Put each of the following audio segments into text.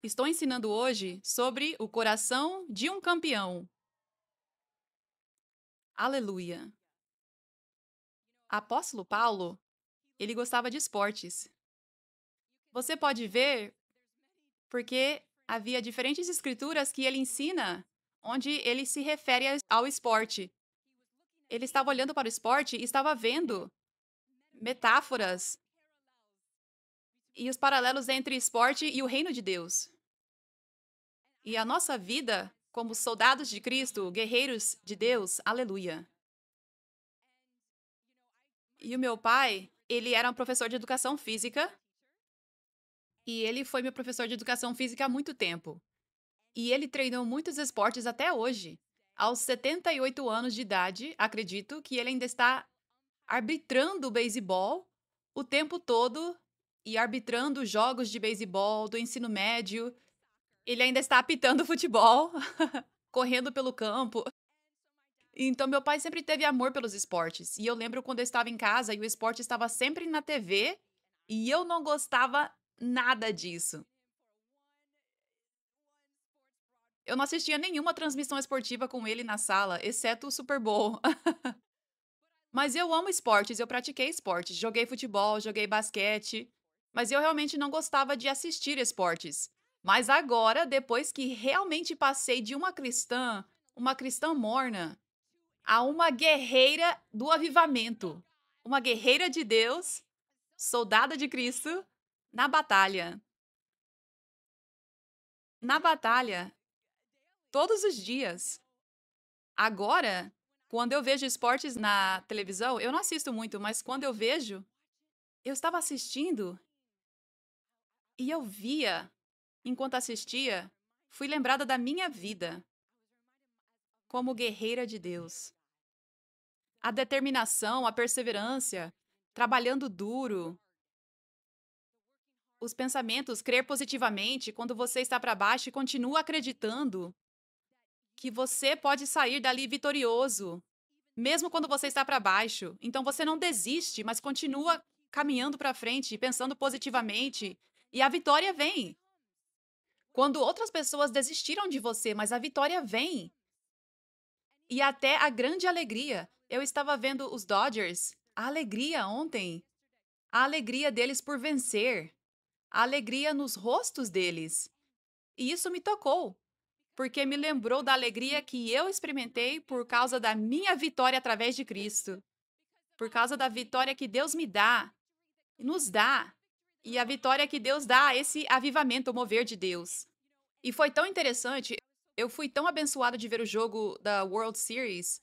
Estou ensinando hoje sobre o coração de um campeão. Aleluia. Apóstolo Paulo, ele gostava de esportes. Você pode ver porque havia diferentes escrituras que ele ensina onde ele se refere ao esporte. Ele estava olhando para o esporte e estava vendo metáforas e os paralelos entre esporte e o reino de Deus. E a nossa vida, como soldados de Cristo, guerreiros de Deus, aleluia. E o meu pai, ele era um professor de educação física e ele foi meu professor de educação física há muito tempo. E ele treinou muitos esportes até hoje. Aos 78 anos de idade, acredito que ele ainda está arbitrando o beisebol o tempo todo e arbitrando jogos de beisebol do ensino médio. Ele ainda está apitando futebol, correndo pelo campo. Então, meu pai sempre teve amor pelos esportes. E eu lembro quando eu estava em casa e o esporte estava sempre na TV e eu não gostava nada disso. Eu não assistia nenhuma transmissão esportiva com ele na sala, exceto o Super Bowl. Mas eu amo esportes, eu pratiquei esportes, joguei futebol, joguei basquete, mas eu realmente não gostava de assistir esportes. Mas agora, depois que realmente passei de uma cristã morna, a uma guerreira do avivamento, uma guerreira de Deus, soldada de Cristo, na batalha. Na batalha, todos os dias. Agora, quando eu vejo esportes na televisão, eu não assisto muito, mas quando eu vejo, eu estava assistindo e eu via, enquanto assistia, fui lembrada da minha vida como guerreira de Deus. A determinação, a perseverança, trabalhando duro, os pensamentos, crer positivamente quando você está para baixo e continua acreditando que você pode sair dali vitorioso, mesmo quando você está para baixo. Então você não desiste, mas continua caminhando para frente, pensando positivamente, e a vitória vem. Quando outras pessoas desistiram de você, mas a vitória vem. E até a grande alegria. Eu estava vendo os Dodgers, a alegria ontem, a alegria deles por vencer, a alegria nos rostos deles. E isso me tocou, porque me lembrou da alegria que eu experimentei por causa da minha vitória através de Cristo, por causa da vitória que Deus me dá, nos dá, e a vitória que Deus dá a esse avivamento, o mover de Deus. E foi tão interessante, eu fui tão abençoada de ver o jogo da World Series,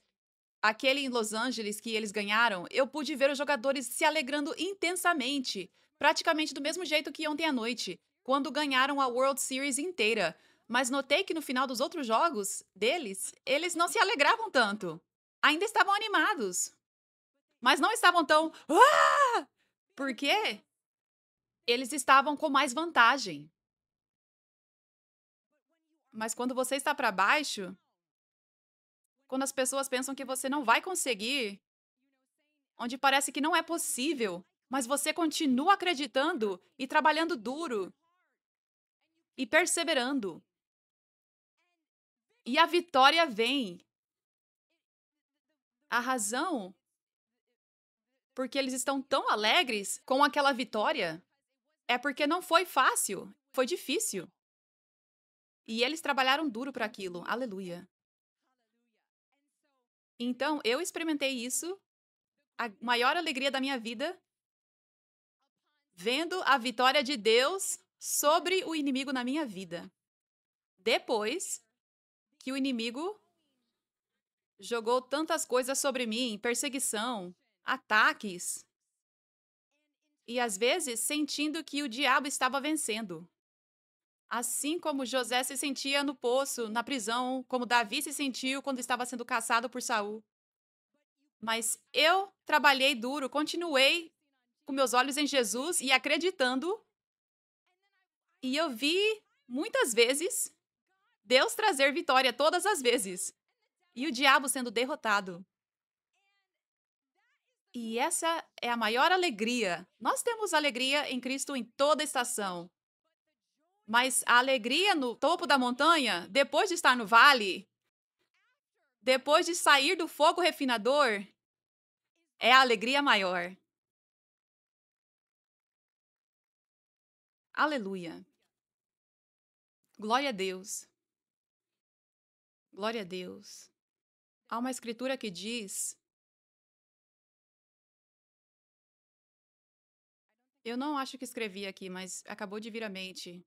aquele em Los Angeles que eles ganharam, eu pude ver os jogadores se alegrando intensamente, praticamente do mesmo jeito que ontem à noite, quando ganharam a World Series inteira. Mas notei que no final dos outros jogos deles, eles não se alegravam tanto. Ainda estavam animados, mas não estavam tão. "Ah!" Por quê? Eles estavam com mais vantagem. Mas quando você está para baixo, quando as pessoas pensam que você não vai conseguir, onde parece que não é possível, mas você continua acreditando e trabalhando duro e perseverando. E a vitória vem. A razão porque eles estão tão alegres com aquela vitória é porque não foi fácil, foi difícil. E eles trabalharam duro para aquilo. Aleluia. Então, eu experimentei isso, a maior alegria da minha vida, vendo a vitória de Deus sobre o inimigo na minha vida. Depois que o inimigo jogou tantas coisas sobre mim, perseguição, ataques, e às vezes sentindo que o diabo estava vencendo. Assim como José se sentia no poço, na prisão, como Davi se sentiu quando estava sendo caçado por Saul. Mas eu trabalhei duro, continuei com meus olhos em Jesus e acreditando, e eu vi muitas vezes Deus trazer vitória todas as vezes, e o diabo sendo derrotado. E essa é a maior alegria. Nós temos alegria em Cristo em toda estação. Mas a alegria no topo da montanha, depois de estar no vale, depois de sair do fogo refinador, é a alegria maior. Aleluia. Glória a Deus. Glória a Deus. Há uma escritura que diz, eu não acho que escrevi aqui, mas acabou de vir à mente,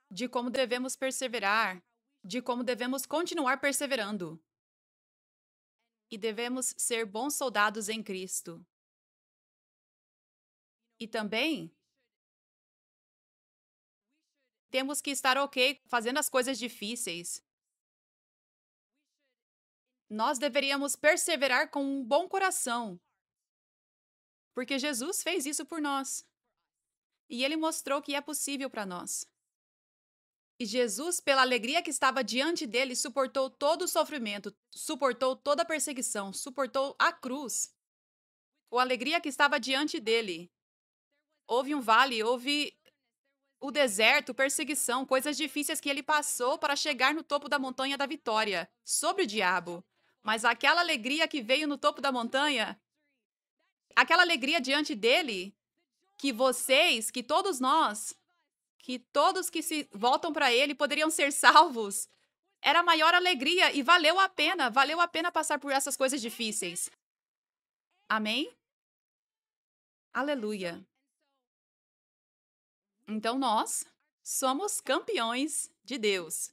de como devemos perseverar, de como devemos continuar perseverando. E devemos ser bons soldados em Cristo. E também temos que estar ok fazendo as coisas difíceis. Nós deveríamos perseverar com um bom coração, porque Jesus fez isso por nós. E ele mostrou que é possível para nós. E Jesus, pela alegria que estava diante dele, suportou todo o sofrimento, suportou toda a perseguição, suportou a cruz. Com a alegria que estava diante dele. Houve um vale, houve o deserto, perseguição, coisas difíceis que ele passou para chegar no topo da montanha da vitória, sobre o diabo. Mas aquela alegria que veio no topo da montanha, aquela alegria diante dele, que vocês, que todos nós, que todos que se voltam para ele poderiam ser salvos, era a maior alegria e valeu a pena passar por essas coisas difíceis. Amém? Aleluia. Então nós somos campeões de Deus.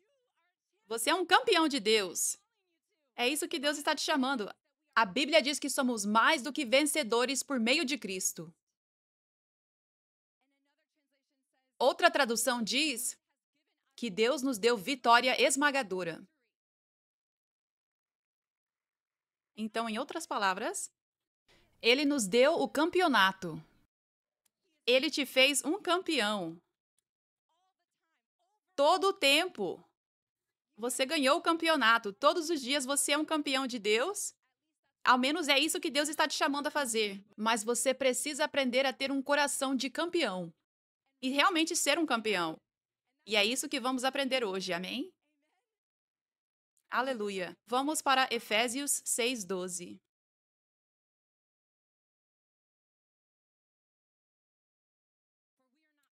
Você é um campeão de Deus. É isso que Deus está te chamando. A Bíblia diz que somos mais do que vencedores por meio de Cristo. Outra tradução diz que Deus nos deu vitória esmagadora. Então, em outras palavras, Ele nos deu o campeonato. Ele te fez um campeão. Todo o tempo. Você ganhou o campeonato. Todos os dias você é um campeão de Deus. Ao menos é isso que Deus está te chamando a fazer. Mas você precisa aprender a ter um coração de campeão. E realmente ser um campeão. E é isso que vamos aprender hoje, amém? Aleluia. Vamos para Efésios 6:12.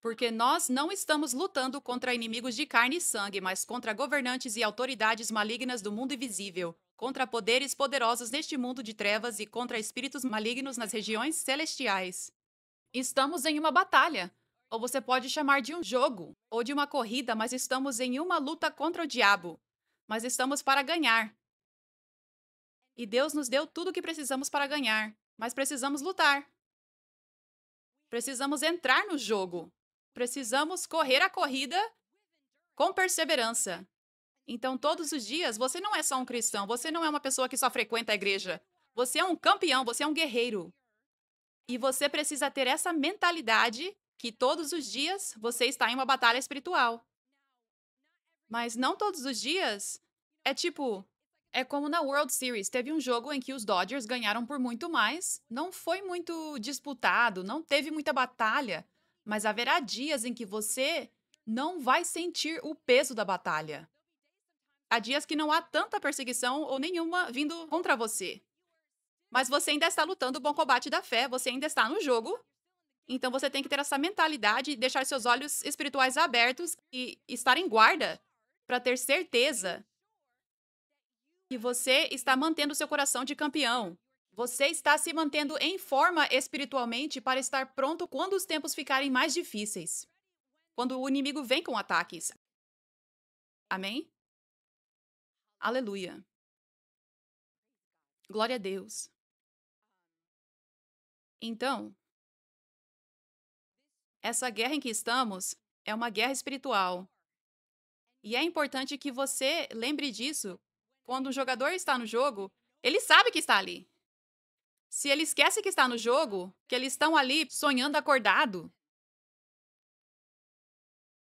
Porque nós não estamos lutando contra inimigos de carne e sangue, mas contra governantes e autoridades malignas do mundo invisível, contra poderes poderosos neste mundo de trevas e contra espíritos malignos nas regiões celestiais. Estamos em uma batalha, ou você pode chamar de um jogo, ou de uma corrida, mas estamos em uma luta contra o diabo. Mas estamos para ganhar. E Deus nos deu tudo o que precisamos para ganhar, mas precisamos lutar. Precisamos entrar no jogo. Precisamos correr a corrida com perseverança. Então, todos os dias, você não é só um cristão, você não é uma pessoa que só frequenta a igreja. Você é um campeão, você é um guerreiro. E você precisa ter essa mentalidade que todos os dias você está em uma batalha espiritual. Mas não todos os dias é tipo. É como na World Series. Teve um jogo em que os Dodgers ganharam por muito mais. Não foi muito disputado, não teve muita batalha. Mas haverá dias em que você não vai sentir o peso da batalha. Há dias que não há tanta perseguição ou nenhuma vindo contra você. Mas você ainda está lutando o bom combate da fé, você ainda está no jogo. Então você tem que ter essa mentalidade, deixar seus olhos espirituais abertos e estar em guarda para ter certeza que você está mantendo seu coração de campeão. Você está se mantendo em forma espiritualmente para estar pronto quando os tempos ficarem mais difíceis. Quando o inimigo vem com ataques. Amém? Aleluia. Glória a Deus. Então, essa guerra em que estamos é uma guerra espiritual. E é importante que você lembre disso. Quando um jogador está no jogo, ele sabe que está ali. Se ele esquece que está no jogo, que eles estão ali sonhando acordado,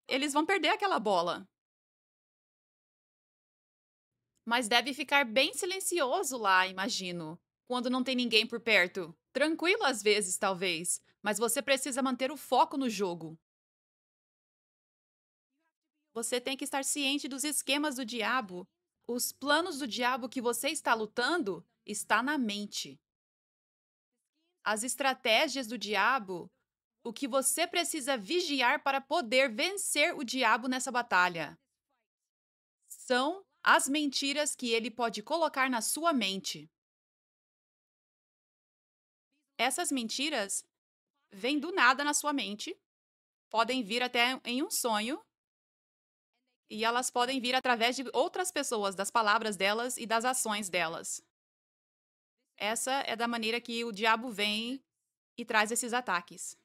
eles vão perder aquela bola. Mas deve ficar bem silencioso lá, imagino, quando não tem ninguém por perto. Tranquilo às vezes, talvez, mas você precisa manter o foco no jogo. Você tem que estar ciente dos esquemas do diabo. Os planos do diabo que você está lutando está na mente. As estratégias do diabo, o que você precisa vigiar para poder vencer o diabo nessa batalha, são as mentiras que ele pode colocar na sua mente. Essas mentiras vêm do nada na sua mente, podem vir até em um sonho, e elas podem vir através de outras pessoas, das palavras delas e das ações delas. Essa é da maneira que o diabo vem e traz esses ataques.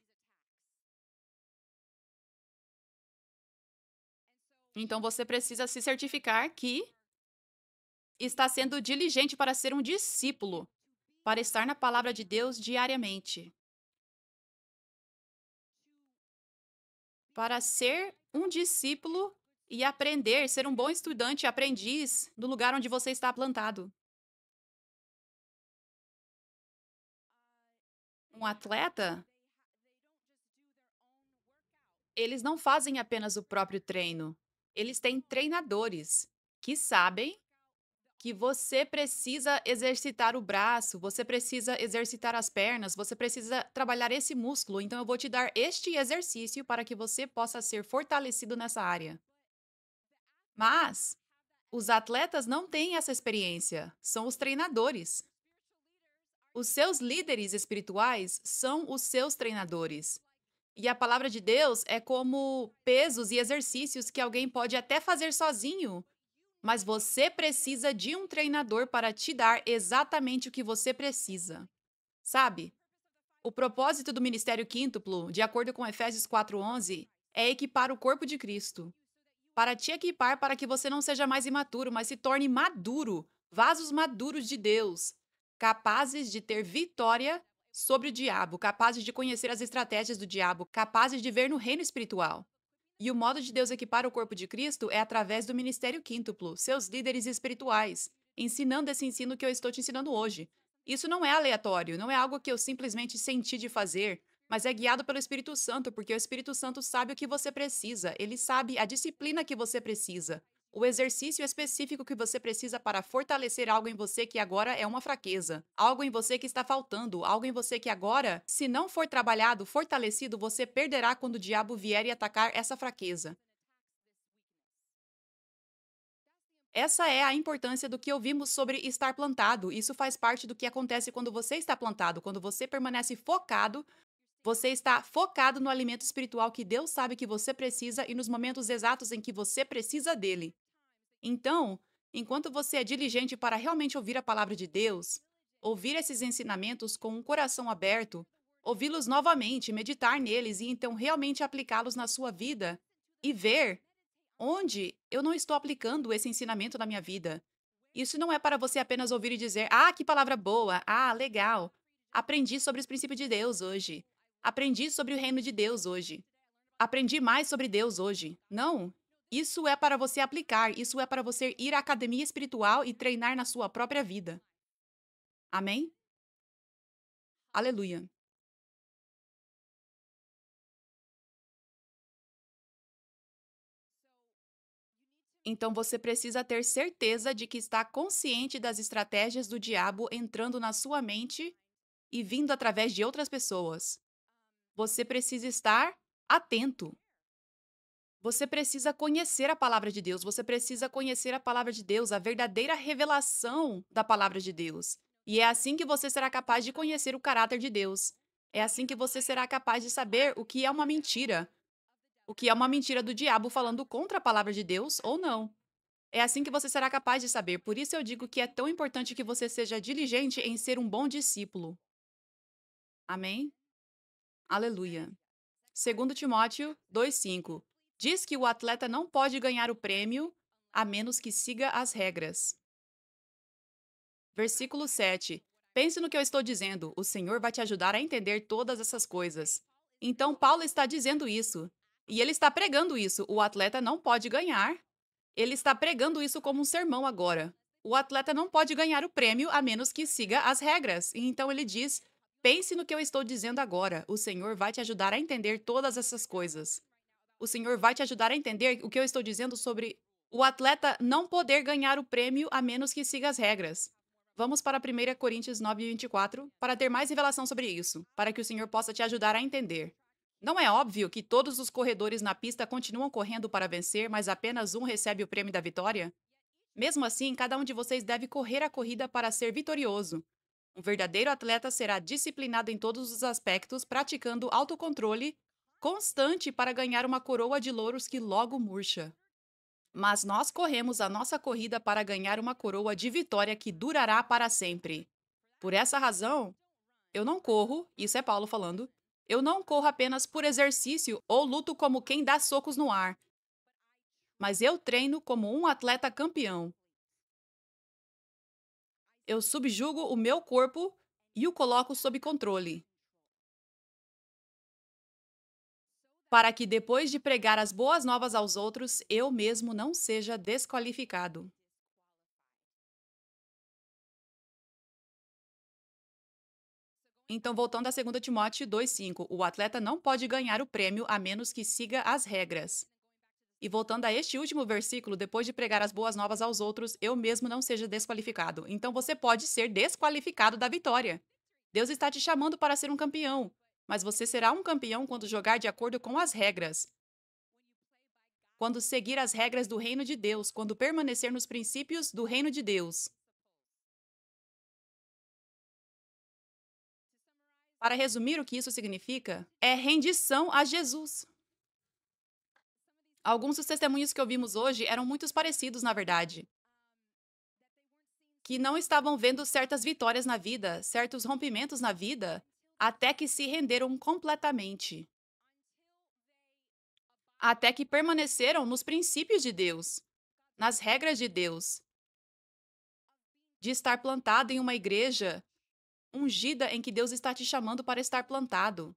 Então você precisa se certificar que está sendo diligente para ser um discípulo, para estar na palavra de Deus diariamente, para ser um discípulo e aprender, ser um bom estudante e aprendiz no lugar onde você está plantado. Um atleta, eles não fazem apenas o próprio treino. Eles têm treinadores que sabem que você precisa exercitar o braço, você precisa exercitar as pernas, você precisa trabalhar esse músculo. Então, eu vou te dar este exercício para que você possa ser fortalecido nessa área. Mas os atletas não têm essa experiência, são os treinadores. Os seus líderes espirituais são os seus treinadores. E a palavra de Deus é como pesos e exercícios que alguém pode até fazer sozinho, mas você precisa de um treinador para te dar exatamente o que você precisa. Sabe? O propósito do ministério quíntuplo, de acordo com Efésios 4:11, é equipar o corpo de Cristo. Para te equipar para que você não seja mais imaturo, mas se torne maduro, vasos maduros de Deus, capazes de ter vitória sobre o diabo, capazes de conhecer as estratégias do diabo, capazes de ver no reino espiritual. E o modo de Deus equipar o corpo de Cristo é através do ministério quíntuplo, seus líderes espirituais, ensinando esse ensino que eu estou te ensinando hoje. Isso não é aleatório, não é algo que eu simplesmente senti de fazer, mas é guiado pelo Espírito Santo, porque o Espírito Santo sabe o que você precisa, ele sabe a disciplina que você precisa, o exercício específico que você precisa para fortalecer algo em você que agora é uma fraqueza, algo em você que está faltando, algo em você que agora, se não for trabalhado, fortalecido, você perderá quando o diabo vier e atacar essa fraqueza. Essa é a importância do que ouvimos sobre estar plantado. Isso faz parte do que acontece quando você está plantado, quando você permanece focado. Você está focado no alimento espiritual que Deus sabe que você precisa e nos momentos exatos em que você precisa dele. Então, enquanto você é diligente para realmente ouvir a palavra de Deus, ouvir esses ensinamentos com um coração aberto, ouvi-los novamente, meditar neles e então realmente aplicá-los na sua vida e ver onde eu não estou aplicando esse ensinamento na minha vida. Isso não é para você apenas ouvir e dizer: "Ah, que palavra boa! Ah, legal! Aprendi sobre os princípios de Deus hoje. Aprendi sobre o reino de Deus hoje. Aprendi mais sobre Deus hoje." Não. Isso é para você aplicar, isso é para você ir à academia espiritual e treinar na sua própria vida. Amém? Aleluia. Então você precisa ter certeza de que está consciente das estratégias do diabo entrando na sua mente e vindo através de outras pessoas. Você precisa estar atento. Você precisa conhecer a palavra de Deus, você precisa conhecer a palavra de Deus, a verdadeira revelação da palavra de Deus. E é assim que você será capaz de conhecer o caráter de Deus. É assim que você será capaz de saber o que é uma mentira, o que é uma mentira do diabo falando contra a palavra de Deus ou não. É assim que você será capaz de saber. Por isso eu digo que é tão importante que você seja diligente em ser um bom discípulo. Amém? Aleluia. Segundo Timóteo 2:5. Diz que o atleta não pode ganhar o prêmio a menos que siga as regras. Versículo 7. Pense no que eu estou dizendo, o Senhor vai te ajudar a entender todas essas coisas. Então, Paulo está dizendo isso. E ele está pregando isso. O atleta não pode ganhar. Ele está pregando isso como um sermão agora. O atleta não pode ganhar o prêmio a menos que siga as regras. E então ele diz: pense no que eu estou dizendo agora. O Senhor vai te ajudar a entender todas essas coisas. o Senhor vai te ajudar a entender o que eu estou dizendo sobre o atleta não poder ganhar o prêmio a menos que siga as regras. Vamos para 1 Coríntios 9:24 para ter mais revelação sobre isso, para que o Senhor possa te ajudar a entender. Não é óbvio que todos os corredores na pista continuam correndo para vencer, mas apenas um recebe o prêmio da vitória? Mesmo assim, cada um de vocês deve correr a corrida para ser vitorioso. Um verdadeiro atleta será disciplinado em todos os aspectos, praticando autocontrole constante para ganhar uma coroa de louros que logo murcha. Mas nós corremos a nossa corrida para ganhar uma coroa de vitória que durará para sempre. Por essa razão, eu não corro, isso é Paulo falando, eu não corro apenas por exercício ou luto como quem dá socos no ar, mas eu treino como um atleta campeão. Eu subjugo o meu corpo e o coloco sob controle, para que depois de pregar as boas novas aos outros, eu mesmo não seja desqualificado. Então, voltando a 2 Timóteo 2,5, o atleta não pode ganhar o prêmio a menos que siga as regras. E voltando a este último versículo, depois de pregar as boas novas aos outros, eu mesmo não seja desqualificado. Então, você pode ser desqualificado da vitória. Deus está te chamando para ser um campeão, mas você será um campeão quando jogar de acordo com as regras. Quando seguir as regras do reino de Deus, quando permanecer nos princípios do reino de Deus. Para resumir o que isso significa, é rendição a Jesus. Alguns dos testemunhos que ouvimos hoje eram muito parecidos, na verdade. Que não estavam vendo certas vitórias na vida, certos rompimentos na vida, até que se renderam completamente. Até que permaneceram nos princípios de Deus, nas regras de Deus, de estar plantado em uma igreja ungida em que Deus está te chamando para estar plantado.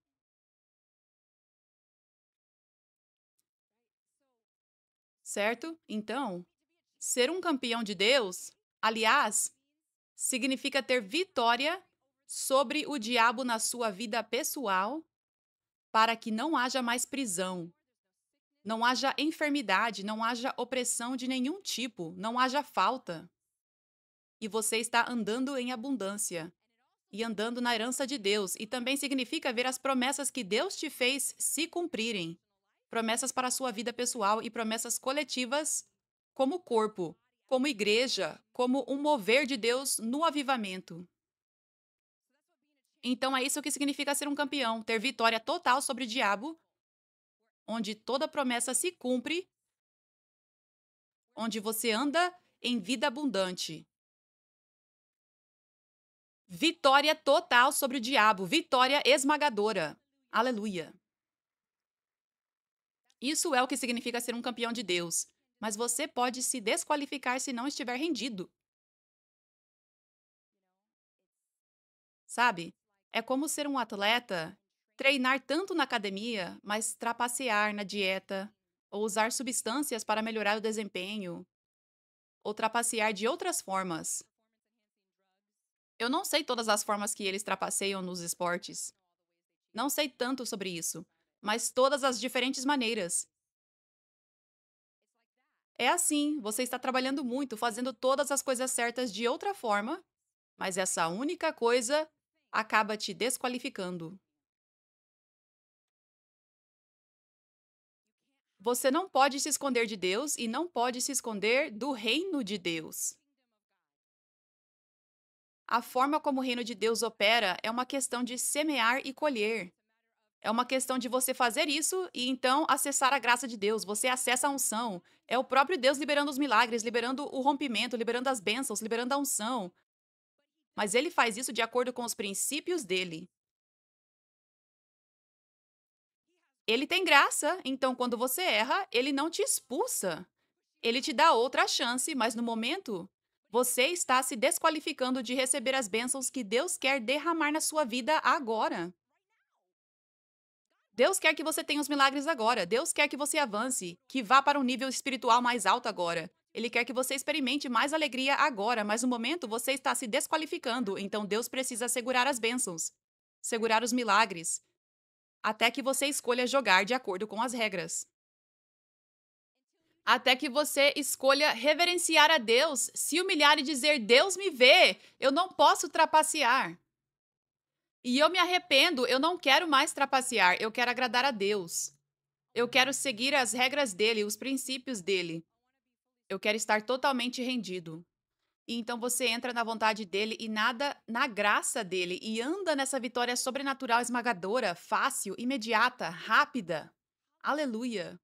Certo? Então, ser um campeão de Deus, aliás, significa ter vitória sobre o diabo na sua vida pessoal, para que não haja mais prisão, não haja enfermidade, não haja opressão de nenhum tipo, não haja falta. E você está andando em abundância e andando na herança de Deus. E também significa ver as promessas que Deus te fez se cumprirem. Promessas para a sua vida pessoal e promessas coletivas como corpo, como igreja, como um mover de Deus no avivamento. Então é isso que significa ser um campeão, ter vitória total sobre o diabo, onde toda promessa se cumpre, onde você anda em vida abundante. Vitória total sobre o diabo, vitória esmagadora. Aleluia. Isso é o que significa ser um campeão de Deus. Mas você pode se desqualificar se não estiver rendido. Sabe? É como ser um atleta, treinar tanto na academia, mas trapacear na dieta, ou usar substâncias para melhorar o desempenho, ou trapacear de outras formas. Eu não sei todas as formas que eles trapaceiam nos esportes. Não sei tanto sobre isso, mas todas as diferentes maneiras. É assim, você está trabalhando muito, fazendo todas as coisas certas de outra forma, mas essa única coisa acaba te desqualificando. Você não pode se esconder de Deus e não pode se esconder do reino de Deus. A forma como o reino de Deus opera é uma questão de semear e colher. É uma questão de você fazer isso e então acessar a graça de Deus. Você acessa a unção. É o próprio Deus liberando os milagres, liberando o rompimento, liberando as bênçãos, liberando a unção. Mas ele faz isso de acordo com os princípios dele. Ele tem graça, então quando você erra, ele não te expulsa. Ele te dá outra chance, mas no momento, você está se desqualificando de receber as bênçãos que Deus quer derramar na sua vida agora. Deus quer que você tenha os milagres agora. Deus quer que você avance, que vá para um nível espiritual mais alto agora. Ele quer que você experimente mais alegria agora, mas no momento você está se desqualificando, então Deus precisa segurar as bênçãos, segurar os milagres, até que você escolha jogar de acordo com as regras. Até que você escolha reverenciar a Deus, se humilhar e dizer: Deus me vê, eu não posso trapacear. E eu me arrependo, eu não quero mais trapacear, eu quero agradar a Deus. Eu quero seguir as regras dele, os princípios dele. Eu quero estar totalmente rendido. E então você entra na vontade dele e nada na graça dele e anda nessa vitória sobrenatural esmagadora, fácil, imediata, rápida. Aleluia.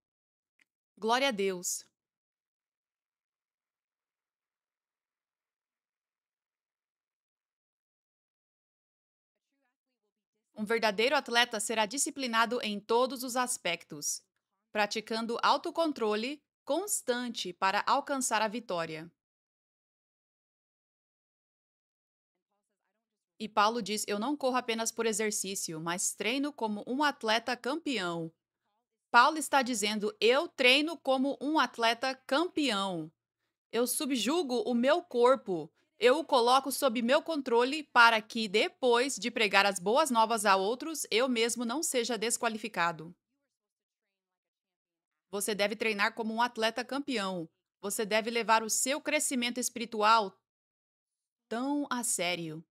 Glória a Deus. Um verdadeiro atleta será disciplinado em todos os aspectos, praticando autocontrole constante para alcançar a vitória. E Paulo diz: Eu não corro apenas por exercício, mas treino como um atleta campeão. Paulo está dizendo: Eu treino como um atleta campeão. Eu subjugo o meu corpo. Eu o coloco sob meu controle para que, depois de pregar as boas novas a outros, eu mesmo não seja desqualificado. Você deve treinar como um atleta campeão. Você deve levar o seu crescimento espiritual tão a sério.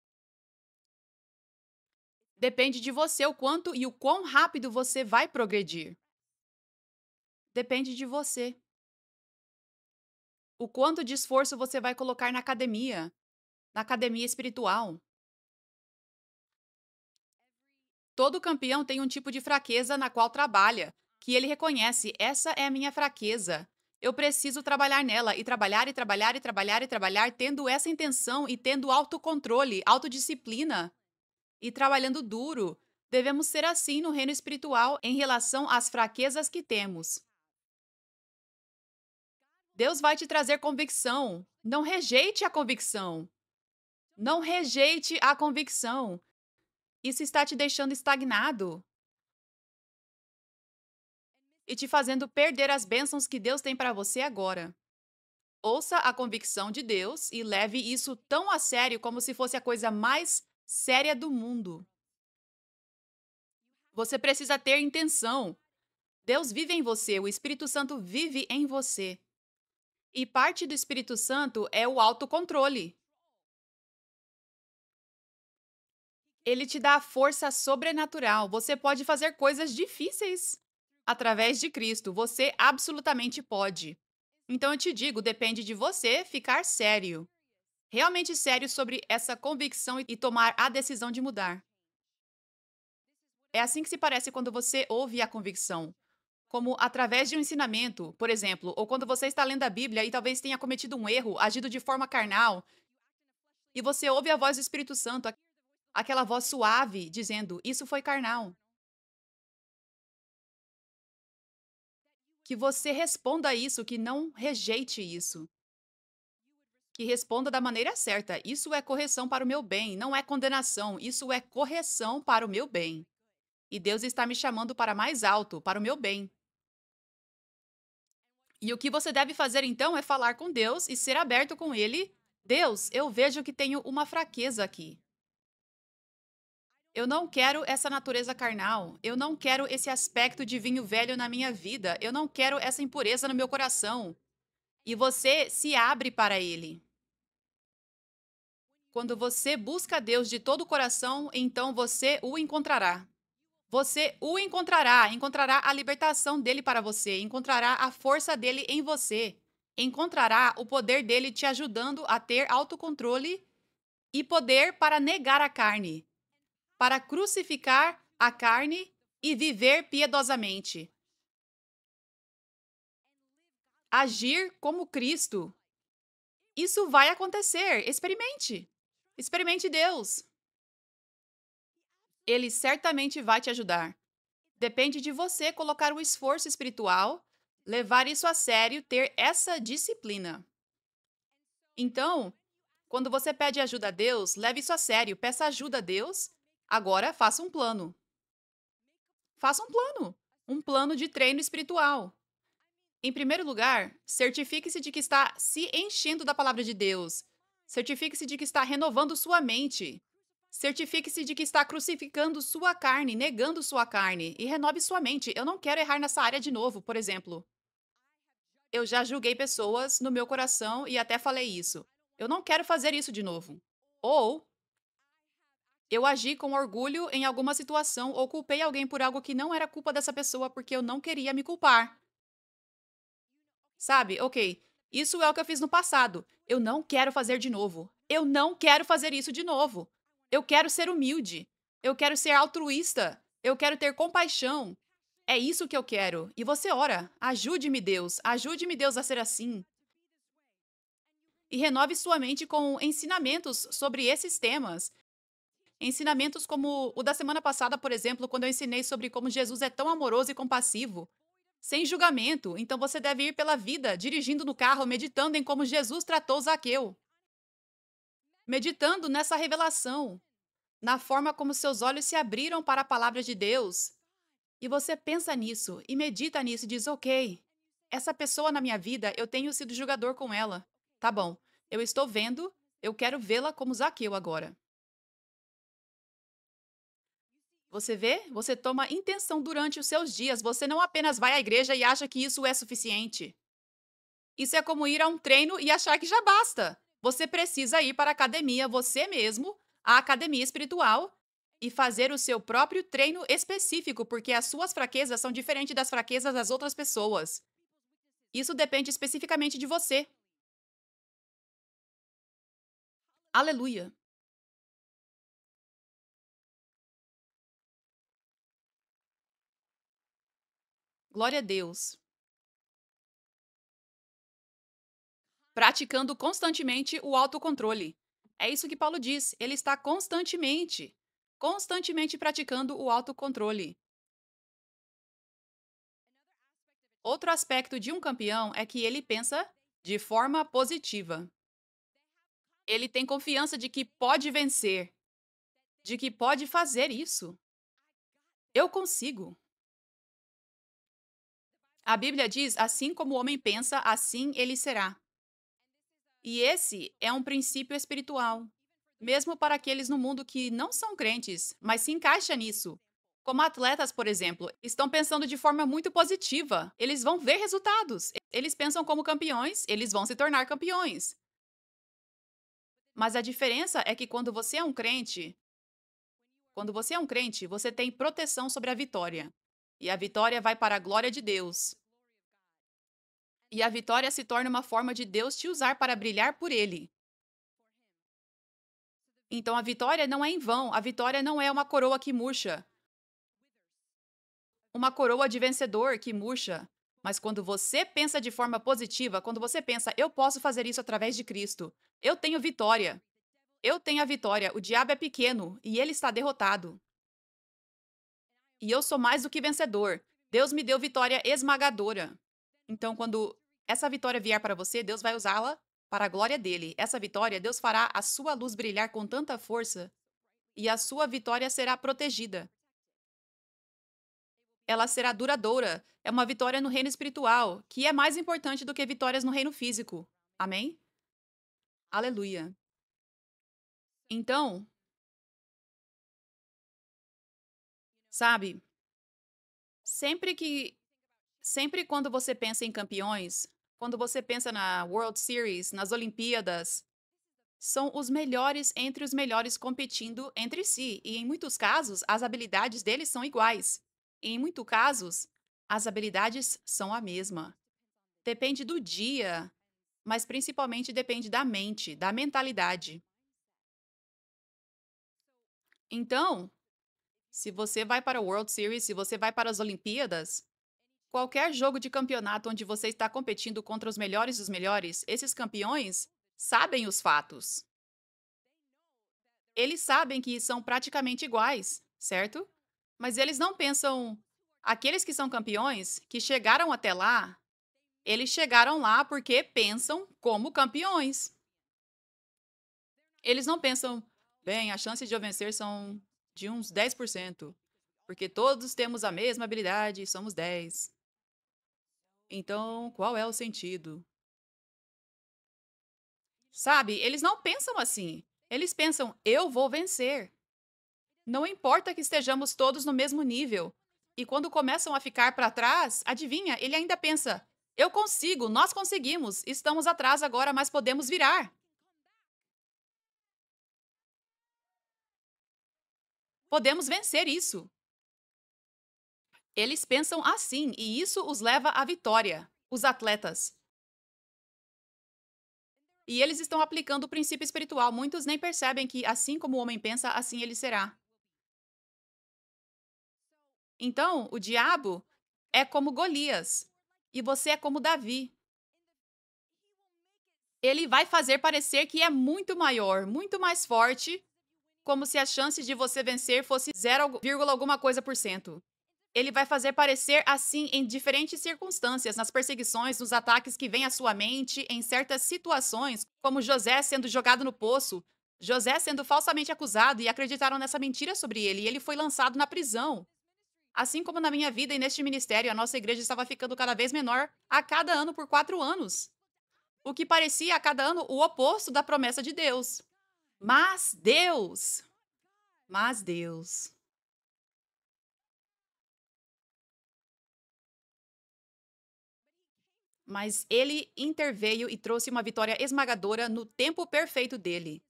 Depende de você o quanto e o quão rápido você vai progredir. Depende de você. O quanto de esforço você vai colocar na academia espiritual. Todo campeão tem um tipo de fraqueza na qual trabalha, que ele reconhece: essa é a minha fraqueza. Eu preciso trabalhar nela e trabalhar e trabalhar e trabalhar e trabalhar, tendo essa intenção e tendo autocontrole, autodisciplina e trabalhando duro. Devemos ser assim no reino espiritual em relação às fraquezas que temos. Deus vai te trazer convicção. Não rejeite a convicção. Não rejeite a convicção. Isso está te deixando estagnado e te fazendo perder as bênçãos que Deus tem para você agora. Ouça a convicção de Deus e leve isso tão a sério como se fosse a coisa mais séria do mundo. Você precisa ter intenção. Deus vive em você, o Espírito Santo vive em você. E parte do Espírito Santo é o autocontrole. Ele te dá a força sobrenatural. Você pode fazer coisas difíceis através de Cristo. Você absolutamente pode. Então eu te digo, depende de você ficar sério. Realmente sério sobre essa convicção e tomar a decisão de mudar. É assim que se parece quando você ouve a convicção. Como através de um ensinamento, por exemplo, ou quando você está lendo a Bíblia e talvez tenha cometido um erro, agido de forma carnal, e você ouve a voz do Espírito Santo, aquela voz suave, dizendo: Isso foi carnal. Que você responda a isso, que não rejeite isso. Que responda da maneira certa. Isso é correção para o meu bem, não é condenação. Isso é correção para o meu bem. E Deus está me chamando para mais alto, para o meu bem. E o que você deve fazer então é falar com Deus e ser aberto com Ele. Deus, eu vejo que tenho uma fraqueza aqui. Eu não quero essa natureza carnal. Eu não quero esse aspecto de vinho velho na minha vida. Eu não quero essa impureza no meu coração. E você se abre para Ele. Quando você busca Deus de todo o coração, então você o encontrará. Você o encontrará, encontrará a libertação dele para você, encontrará a força dele em você, encontrará o poder dele te ajudando a ter autocontrole e poder para negar a carne, para crucificar a carne e viver piedosamente. Agir como Cristo. Isso vai acontecer. Experimente. Experimente Deus. Ele certamente vai te ajudar. Depende de você colocar o esforço espiritual, levar isso a sério, ter essa disciplina. Então, quando você pede ajuda a Deus, leve isso a sério, peça ajuda a Deus. Agora, faça um plano. Faça um plano de treino espiritual. Em primeiro lugar, certifique-se de que está se enchendo da palavra de Deus. Certifique-se de que está renovando sua mente. Certifique-se de que está crucificando sua carne, negando sua carne, e renove sua mente. Eu não quero errar nessa área de novo, por exemplo. Eu já julguei pessoas no meu coração e até falei isso. Eu não quero fazer isso de novo. Ou eu agi com orgulho em alguma situação ou culpei alguém por algo que não era culpa dessa pessoa porque eu não queria me culpar. Sabe? Ok, isso é o que eu fiz no passado. Eu não quero fazer de novo. Eu não quero fazer isso de novo. Eu quero ser humilde. Eu quero ser altruísta. Eu quero ter compaixão. É isso que eu quero. E você ora. Ajude-me, Deus. Ajude-me, Deus, a ser assim. E renove sua mente com ensinamentos sobre esses temas. Ensinamentos como o da semana passada, por exemplo, quando eu ensinei sobre como Jesus é tão amoroso e compassivo, sem julgamento. Então você deve ir pela vida, dirigindo no carro, meditando em como Jesus tratou Zaqueu, meditando nessa revelação, na forma como seus olhos se abriram para a palavra de Deus. E você pensa nisso e medita nisso e diz: ok, essa pessoa na minha vida, eu tenho sido julgador com ela. Tá bom, eu estou vendo, eu quero vê-la como Zaqueu agora. Você vê? Você toma intenção durante os seus dias. Você não apenas vai à igreja e acha que isso é suficiente. Isso é como ir a um treino e achar que já basta. Você precisa ir para a academia você mesmo, a academia espiritual, e fazer o seu próprio treino específico, porque as suas fraquezas são diferentes das fraquezas das outras pessoas. Isso depende especificamente de você. Aleluia. Glória a Deus. Praticando constantemente o autocontrole. É isso que Paulo diz. Ele está constantemente praticando o autocontrole. Outro aspecto de um campeão é que ele pensa de forma positiva. Ele tem confiança de que pode vencer, de que pode fazer isso. Eu consigo. A Bíblia diz: assim como o homem pensa, assim ele será. E esse é um princípio espiritual, mesmo para aqueles no mundo que não são crentes, mas se encaixa nisso. Como atletas, por exemplo, estão pensando de forma muito positiva. Eles vão ver resultados. Eles pensam como campeões, eles vão se tornar campeões. Mas a diferença é que quando você é um crente, você tem proteção sobre a vitória. E a vitória vai para a glória de Deus. E a vitória se torna uma forma de Deus te usar para brilhar por Ele. Então a vitória não é em vão, a vitória não é uma coroa que murcha, uma coroa de vencedor que murcha. Mas quando você pensa de forma positiva, quando você pensa, eu posso fazer isso através de Cristo, eu tenho vitória, eu tenho a vitória, o diabo é pequeno e ele está derrotado. E eu sou mais do que vencedor. Deus me deu vitória esmagadora. Então, quando essa vitória vier para você, Deus vai usá-la para a glória dele. Essa vitória, Deus fará a sua luz brilhar com tanta força e a sua vitória será protegida. Ela será duradoura. É uma vitória no reino espiritual, que é mais importante do que vitórias no reino físico. Amém? Aleluia. Então, sabe, sempre que sempre quando você pensa em campeões, quando você pensa na World Series, nas Olimpíadas, são os melhores entre os melhores competindo entre si, e em muitos casos as habilidades deles são iguais. E em muitos casos, as habilidades são a mesma. Depende do dia, mas principalmente depende da mente, da mentalidade. Então, se você vai para a World Series, se você vai para as Olimpíadas, qualquer jogo de campeonato onde você está competindo contra os melhores dos melhores, esses campeões sabem os fatos. Eles sabem que são praticamente iguais, certo? Mas eles não pensam. Aqueles que são campeões, que chegaram até lá, eles chegaram lá porque pensam como campeões. Eles não pensam, bem, as chances de eu vencer são de uns 10%, porque todos temos a mesma habilidade e somos 10. Então, qual é o sentido? Sabe, eles não pensam assim. Eles pensam, eu vou vencer. Não importa que estejamos todos no mesmo nível. E quando começam a ficar para trás, adivinha, ele ainda pensa, Eu consigo, nós conseguimos. Estamos atrás agora, mas podemos virar. Podemos vencer isso. Eles pensam assim e isso os leva à vitória, os atletas. E eles estão aplicando o princípio espiritual. Muitos nem percebem que, assim como o homem pensa, assim ele será. Então, o diabo é como Golias e você é como Davi. Ele vai fazer parecer que é muito maior, muito mais forte, como se as chances de você vencer fosse 0, alguma coisa por cento. Ele vai fazer parecer assim em diferentes circunstâncias, nas perseguições, nos ataques que vêm à sua mente, em certas situações, como José sendo jogado no poço, José sendo falsamente acusado e acreditaram nessa mentira sobre ele, e ele foi lançado na prisão. Assim como na minha vida e neste ministério, a nossa igreja estava ficando cada vez menor a cada ano por 4 anos. O que parecia a cada ano o oposto da promessa de Deus. Mas Deus, mas Deus. Mas ele interveio e trouxe uma vitória esmagadora no tempo perfeito dele.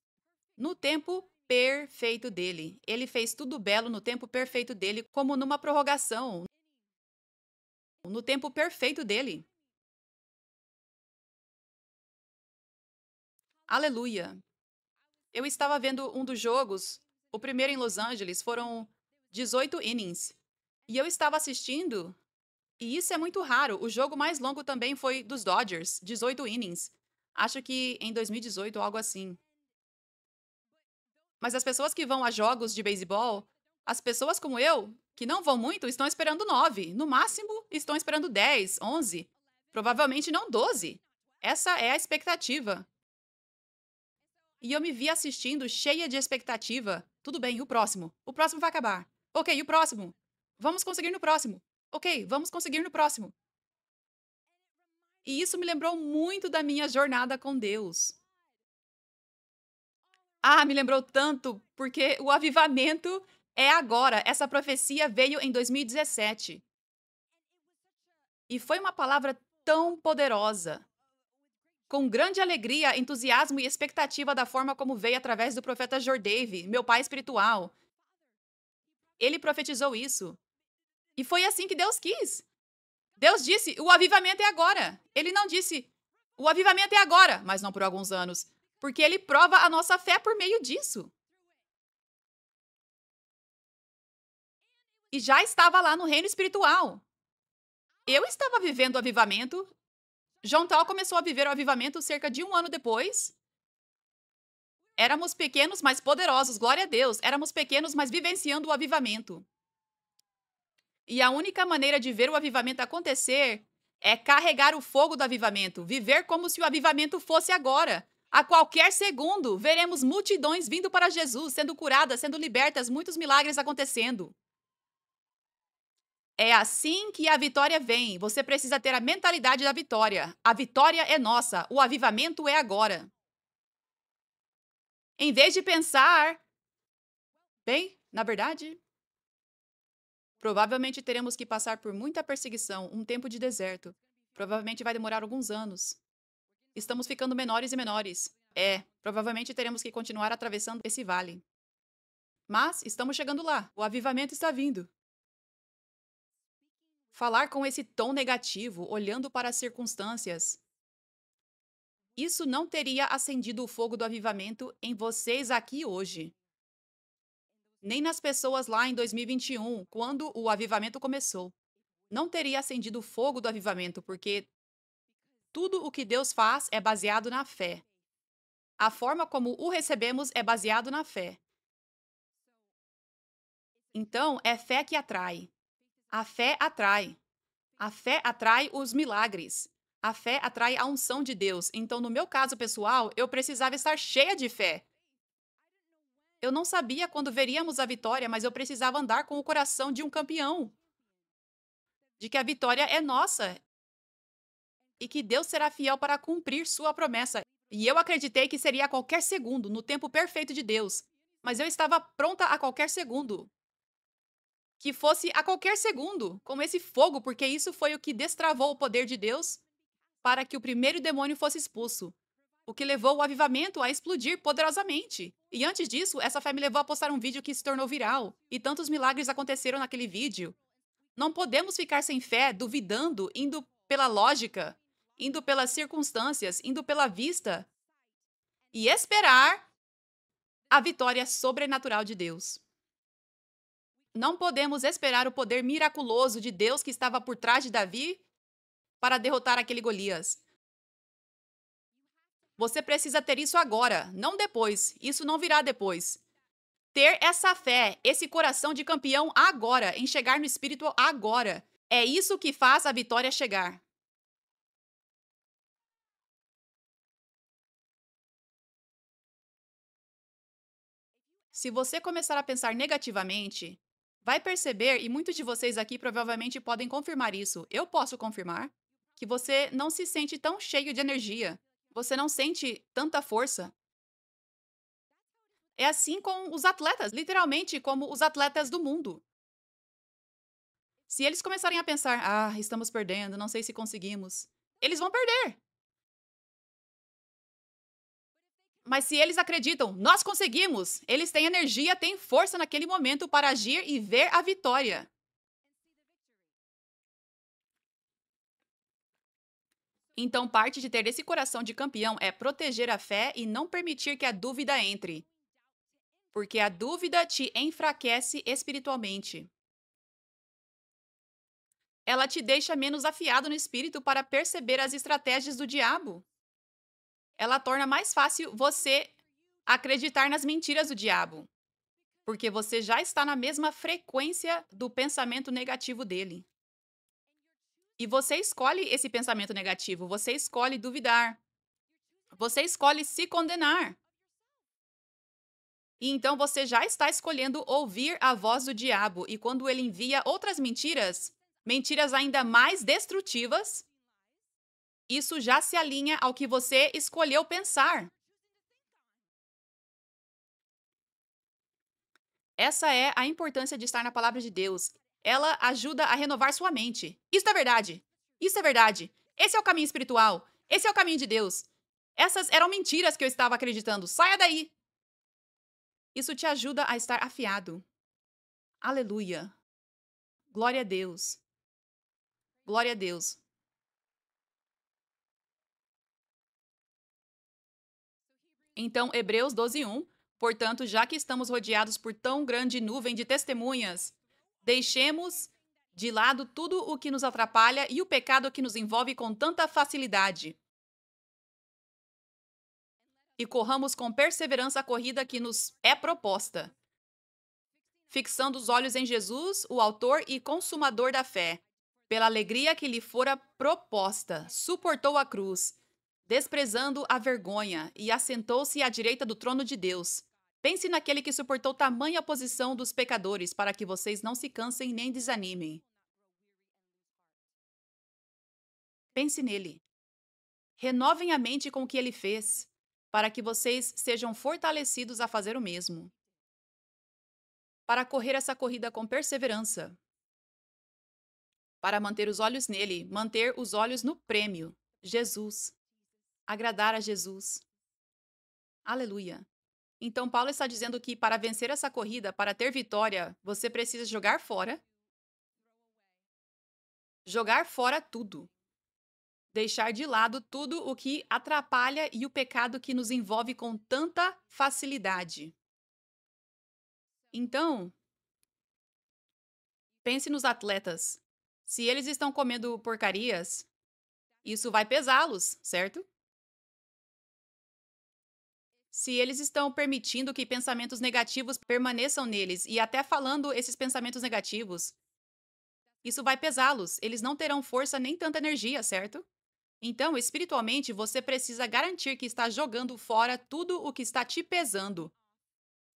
No tempo perfeito dele. Ele fez tudo belo no tempo perfeito dele, como numa prorrogação. No tempo perfeito dele. Aleluia. Eu estava vendo um dos jogos, o primeiro em Los Angeles, foram 18 innings. E eu estava assistindo, e isso é muito raro. O jogo mais longo também foi dos Dodgers, 18 innings. Acho que em 2018 ou algo assim. Mas as pessoas que vão a jogos de beisebol, as pessoas como eu, que não vão muito, estão esperando 9. No máximo, estão esperando 10, 11. Provavelmente não 12. Essa é a expectativa. E eu me vi assistindo cheia de expectativa. Tudo bem, e o próximo? O próximo vai acabar. Ok, e o próximo? Vamos conseguir no próximo. Ok, vamos conseguir no próximo. E isso me lembrou muito da minha jornada com Deus. Ah, me lembrou tanto, porque o avivamento é agora. Essa profecia veio em 2017. E foi uma palavra tão poderosa. Com grande alegria, entusiasmo e expectativa da forma como veio através do profeta Jordave, meu pai espiritual. Ele profetizou isso. E foi assim que Deus quis. Deus disse: o avivamento é agora. Ele não disse: o avivamento é agora, mas não por alguns anos. Porque ele prova a nossa fé por meio disso. E já estava lá no reino espiritual. Eu estava vivendo o avivamento. João Tal começou a viver o avivamento cerca de 1 ano depois. Éramos pequenos, mas poderosos, glória a Deus. Éramos pequenos, mas vivenciando o avivamento. E a única maneira de ver o avivamento acontecer é carregar o fogo do avivamento, viver como se o avivamento fosse agora. A qualquer segundo, veremos multidões vindo para Jesus, sendo curadas, sendo libertas, muitos milagres acontecendo. É assim que a vitória vem. Você precisa ter a mentalidade da vitória. A vitória é nossa. O avivamento é agora. Em vez de pensar, bem, na verdade, provavelmente teremos que passar por muita perseguição, um tempo de deserto. Provavelmente vai demorar alguns anos. Estamos ficando menores e menores. Provavelmente teremos que continuar atravessando esse vale. Mas estamos chegando lá. O avivamento está vindo. Falar com esse tom negativo, olhando para as circunstâncias, isso não teria acendido o fogo do avivamento em vocês aqui hoje. Nem nas pessoas lá em 2021, quando o avivamento começou. Não teria acendido o fogo do avivamento, porque tudo o que Deus faz é baseado na fé. A forma como o recebemos é baseado na fé. Então, é fé que atrai. A fé atrai. A fé atrai os milagres. A fé atrai a unção de Deus. Então, no meu caso pessoal, eu precisava estar cheia de fé. Eu não sabia quando veríamos a vitória, mas eu precisava andar com o coração de um campeão. De que a vitória é nossa e que Deus será fiel para cumprir sua promessa. E eu acreditei que seria a qualquer segundo, no tempo perfeito de Deus. Mas eu estava pronta a qualquer segundo. Que fosse a qualquer segundo, como esse fogo, porque isso foi o que destravou o poder de Deus para que o primeiro demônio fosse expulso, o que levou o avivamento a explodir poderosamente. E antes disso, essa fé me levou a postar um vídeo que se tornou viral, e tantos milagres aconteceram naquele vídeo. Não podemos ficar sem fé, duvidando, indo pela lógica, indo pelas circunstâncias, indo pela vista e esperar a vitória sobrenatural de Deus. Não podemos esperar o poder miraculoso de Deus que estava por trás de Davi para derrotar aquele Golias. Você precisa ter isso agora, não depois. Isso não virá depois. Ter essa fé, esse coração de campeão agora, em chegar no Espírito agora. É isso que faz a vitória chegar. Se você começar a pensar negativamente, vai perceber, e muitos de vocês aqui provavelmente podem confirmar isso, eu posso confirmar, que você não se sente tão cheio de energia. Você não sente tanta força. É assim com os atletas, literalmente como os atletas do mundo. Se eles começarem a pensar, estamos perdendo, não sei se conseguimos, eles vão perder. Mas se eles acreditam, nós conseguimos, eles têm energia, têm força naquele momento para agir e ver a vitória. Então, parte de ter esse coração de campeão é proteger a fé e não permitir que a dúvida entre, porque a dúvida te enfraquece espiritualmente. Ela te deixa menos afiado no espírito para perceber as estratégias do diabo. Ela torna mais fácil você acreditar nas mentiras do diabo, porque você já está na mesma frequência do pensamento negativo dele. E você escolhe esse pensamento negativo, você escolhe duvidar, você escolhe se condenar. E então você já está escolhendo ouvir a voz do diabo, e quando ele envia outras mentiras, mentiras ainda mais destrutivas, isso já se alinha ao que você escolheu pensar. Essa é a importância de estar na palavra de Deus. Ela ajuda a renovar sua mente. Isso é verdade. Isso é verdade. Esse é o caminho espiritual. Esse é o caminho de Deus. Essas eram mentiras que eu estava acreditando. Saia daí. Isso te ajuda a estar afiado. Aleluia. Glória a Deus. Glória a Deus. Então, Hebreus 12:1. Portanto, já que estamos rodeados por tão grande nuvem de testemunhas, deixemos de lado tudo o que nos atrapalha e o pecado que nos envolve com tanta facilidade. E corramos com perseverança a corrida que nos é proposta, fixando os olhos em Jesus, o autor e consumador da fé. Pela alegria que lhe fora proposta, suportou a cruz, desprezando a vergonha, e assentou-se à direita do trono de Deus. Pense naquele que suportou tamanha oposição dos pecadores, para que vocês não se cansem nem desanimem. Pense nele. Renovem a mente com o que ele fez, para que vocês sejam fortalecidos a fazer o mesmo. Para correr essa corrida com perseverança. Para manter os olhos nele, manter os olhos no prêmio, Jesus. Agradar a Jesus. Aleluia. Então, Paulo está dizendo que para vencer essa corrida, para ter vitória, você precisa jogar fora tudo. Deixar de lado tudo o que atrapalha e o pecado que nos envolve com tanta facilidade. Então, pense nos atletas. Se eles estão comendo porcarias, isso vai pesá-los, certo? Se eles estão permitindo que pensamentos negativos permaneçam neles e até falando esses pensamentos negativos, isso vai pesá-los. Eles não terão força nem tanta energia, certo? Então, espiritualmente, você precisa garantir que está jogando fora tudo o que está te pesando,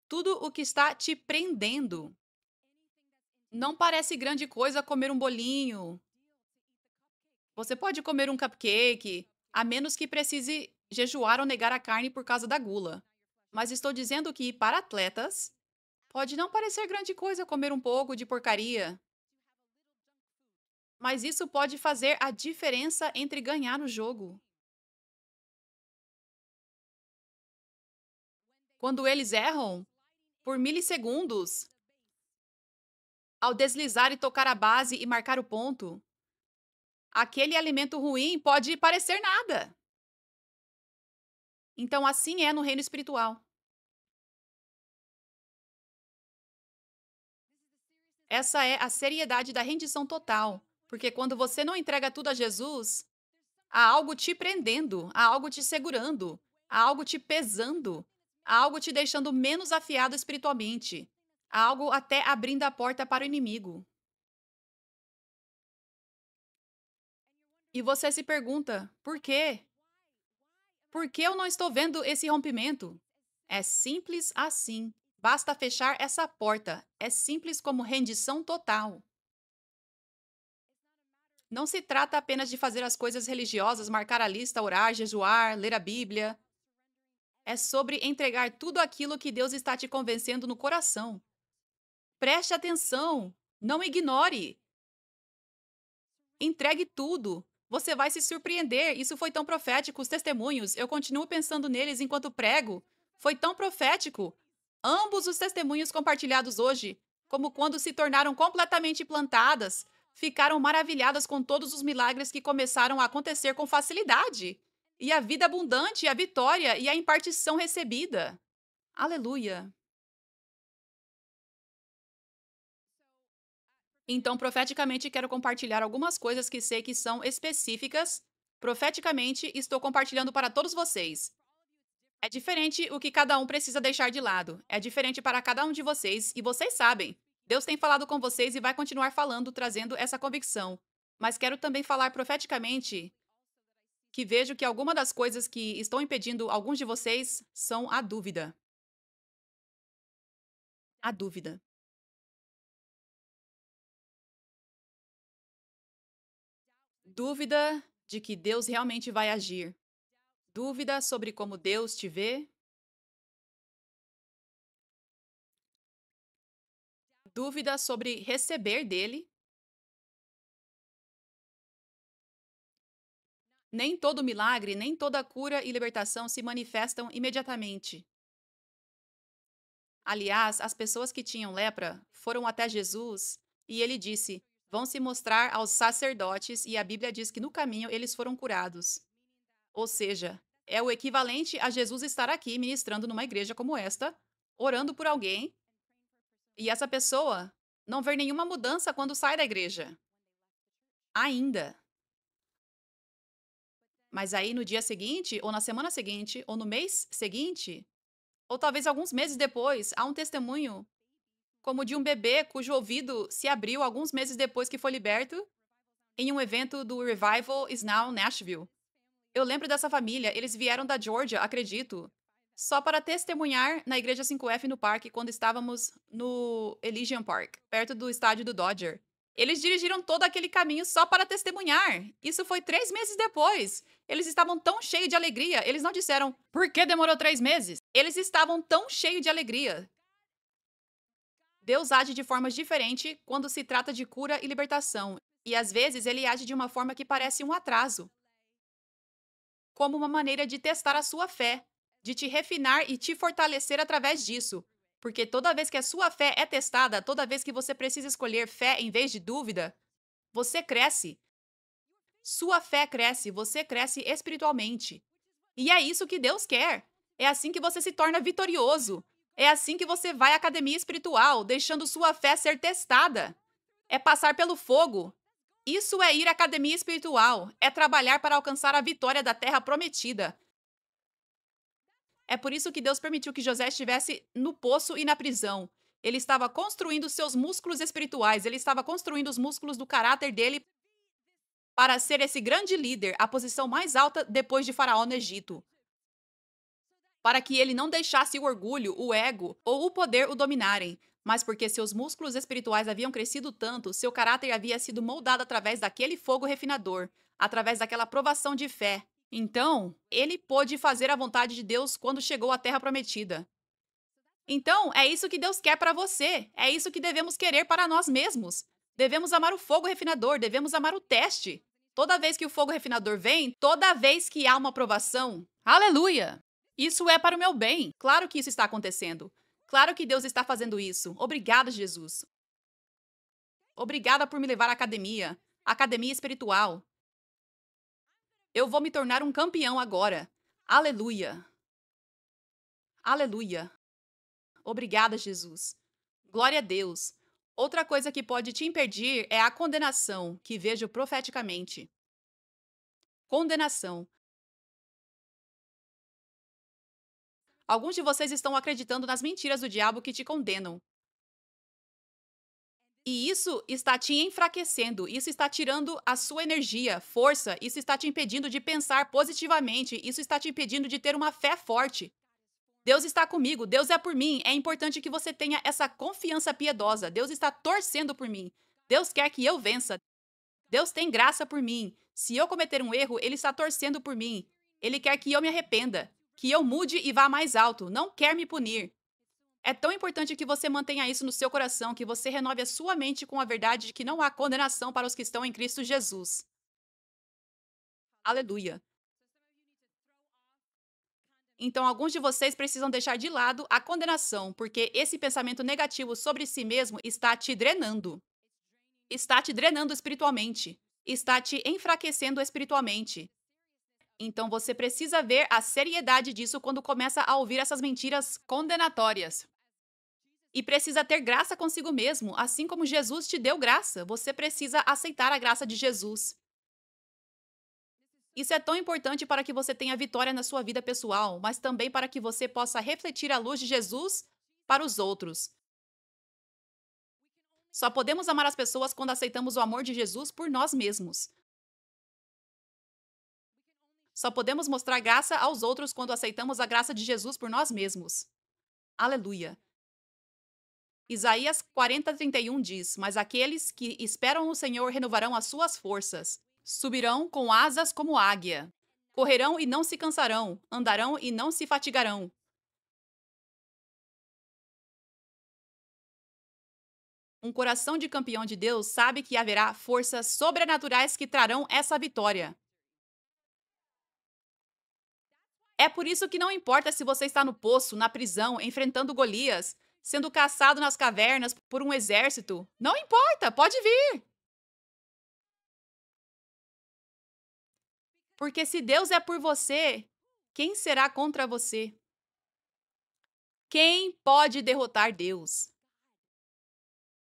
tudo o que está te prendendo. Não parece grande coisa comer um bolinho. Você pode comer um cupcake, a menos que precise jejuar ou negar a carne por causa da gula. Mas estou dizendo que, para atletas, pode não parecer grande coisa comer um pouco de porcaria. Mas isso pode fazer a diferença entre ganhar o jogo. Quando eles erram, por milissegundos, ao deslizar e tocar a base e marcar o ponto, aquele alimento ruim pode parecer nada. Então, assim é no reino espiritual. Essa é a seriedade da rendição total. Porque quando você não entrega tudo a Jesus, há algo te prendendo, há algo te segurando, há algo te pesando, há algo te deixando menos afiado espiritualmente, há algo até abrindo a porta para o inimigo. E você se pergunta: por quê? Por que eu não estou vendo esse rompimento? É simples assim. Basta fechar essa porta. É simples como rendição total. Não se trata apenas de fazer as coisas religiosas, marcar a lista, orar, jejuar, ler a Bíblia. É sobre entregar tudo aquilo que Deus está te convencendo no coração. Preste atenção. Não ignore. Entregue tudo. Você vai se surpreender. Isso foi tão profético. Os testemunhos, eu continuo pensando neles enquanto prego. Foi tão profético. Ambos os testemunhos compartilhados hoje, como quando se tornaram completamente plantadas, ficaram maravilhadas com todos os milagres que começaram a acontecer com facilidade. E a vida abundante, a vitória e a impartição recebida. Aleluia. Então, profeticamente, quero compartilhar algumas coisas que sei que são específicas. Profeticamente, estou compartilhando para todos vocês. É diferente o que cada um precisa deixar de lado. É diferente para cada um de vocês e vocês sabem. Deus tem falado com vocês e vai continuar falando, trazendo essa convicção. Mas quero também falar profeticamente que vejo que alguma das coisas que estão impedindo alguns de vocês são a dúvida. A dúvida. Dúvida de que Deus realmente vai agir. Dúvida sobre como Deus te vê. Dúvida sobre receber dele. Nem todo milagre, nem toda cura e libertação se manifestam imediatamente. Aliás, as pessoas que tinham lepra foram até Jesus e ele disse: vão se mostrar aos sacerdotes, e a Bíblia diz que no caminho eles foram curados. Ou seja, é o equivalente a Jesus estar aqui ministrando numa igreja como esta, orando por alguém, e essa pessoa não ver nenhuma mudança quando sai da igreja. Ainda. Mas aí no dia seguinte, ou na semana seguinte, ou no mês seguinte, ou talvez alguns meses depois, há um testemunho como de um bebê cujo ouvido se abriu alguns meses depois que foi liberto em um evento do Revival Is Now Nashville. Eu lembro dessa família, eles vieram da Georgia, acredito, só para testemunhar na Igreja 5F no parque quando estávamos no Elysian Park, perto do estádio do Dodger. Eles dirigiram todo aquele caminho só para testemunhar. Isso foi 3 meses depois. Eles estavam tão cheios de alegria. Eles não disseram, por que demorou 3 meses? Eles estavam tão cheios de alegria. Deus age de formas diferentes quando se trata de cura e libertação. E às vezes ele age de uma forma que parece um atraso, como uma maneira de testar a sua fé, de te refinar e te fortalecer através disso. Porque toda vez que a sua fé é testada, toda vez que você precisa escolher fé em vez de dúvida, você cresce. Sua fé cresce, você cresce espiritualmente. E é isso que Deus quer. É assim que você se torna vitorioso. É assim que você vai à academia espiritual, deixando sua fé ser testada. É passar pelo fogo. Isso é ir à academia espiritual. É trabalhar para alcançar a vitória da terra prometida. É por isso que Deus permitiu que José estivesse no poço e na prisão. Ele estava construindo seus músculos espirituais, ele estava construindo os músculos do caráter dele para ser esse grande líder, a posição mais alta depois de Faraó no Egito. Para que ele não deixasse o orgulho, o ego ou o poder o dominarem, mas porque seus músculos espirituais haviam crescido tanto, seu caráter havia sido moldado através daquele fogo refinador, através daquela provação de fé. Então, ele pôde fazer a vontade de Deus quando chegou à terra prometida. Então, é isso que Deus quer para você. É isso que devemos querer para nós mesmos. Devemos amar o fogo refinador, devemos amar o teste. Toda vez que o fogo refinador vem, toda vez que há uma provação, aleluia! Isso é para o meu bem. Claro que isso está acontecendo. Claro que Deus está fazendo isso. Obrigada, Jesus. Obrigada por me levar à academia. Academia espiritual. Eu vou me tornar um campeão agora. Aleluia. Aleluia. Obrigada, Jesus. Glória a Deus. Outra coisa que pode te impedir é a condenação, que vejo profeticamente. Condenação. Alguns de vocês estão acreditando nas mentiras do diabo que te condenam. E isso está te enfraquecendo, isso está tirando a sua energia, força, isso está te impedindo de pensar positivamente, isso está te impedindo de ter uma fé forte. Deus está comigo, Deus é por mim. É importante que você tenha essa confiança piedosa. Deus está torcendo por mim. Deus quer que eu vença. Deus tem graça por mim. Se eu cometer um erro, Ele está torcendo por mim. Ele quer que eu me arrependa, que eu mude e vá mais alto. Não quer me punir. É tão importante que você mantenha isso no seu coração, que você renove a sua mente com a verdade de que não há condenação para os que estão em Cristo Jesus. Aleluia. Então, alguns de vocês precisam deixar de lado a condenação, porque esse pensamento negativo sobre si mesmo está te drenando. Está te drenando espiritualmente. Está te enfraquecendo espiritualmente. Então, você precisa ver a seriedade disso quando começa a ouvir essas mentiras condenatórias. E precisa ter graça consigo mesmo, assim como Jesus te deu graça. Você precisa aceitar a graça de Jesus. Isso é tão importante para que você tenha vitória na sua vida pessoal, mas também para que você possa refletir a luz de Jesus para os outros. Só podemos amar as pessoas quando aceitamos o amor de Jesus por nós mesmos. Só podemos mostrar graça aos outros quando aceitamos a graça de Jesus por nós mesmos. Aleluia. Isaías 40:31 diz: Mas aqueles que esperam no Senhor renovarão as suas forças. Subirão com asas como águia. Correrão e não se cansarão, andarão e não se fatigarão. Um coração de campeão de Deus sabe que haverá forças sobrenaturais que trarão essa vitória. É por isso que não importa se você está no poço, na prisão, enfrentando Golias, sendo caçado nas cavernas por um exército. Não importa, pode vir. Porque se Deus é por você, quem será contra você? Quem pode derrotar Deus?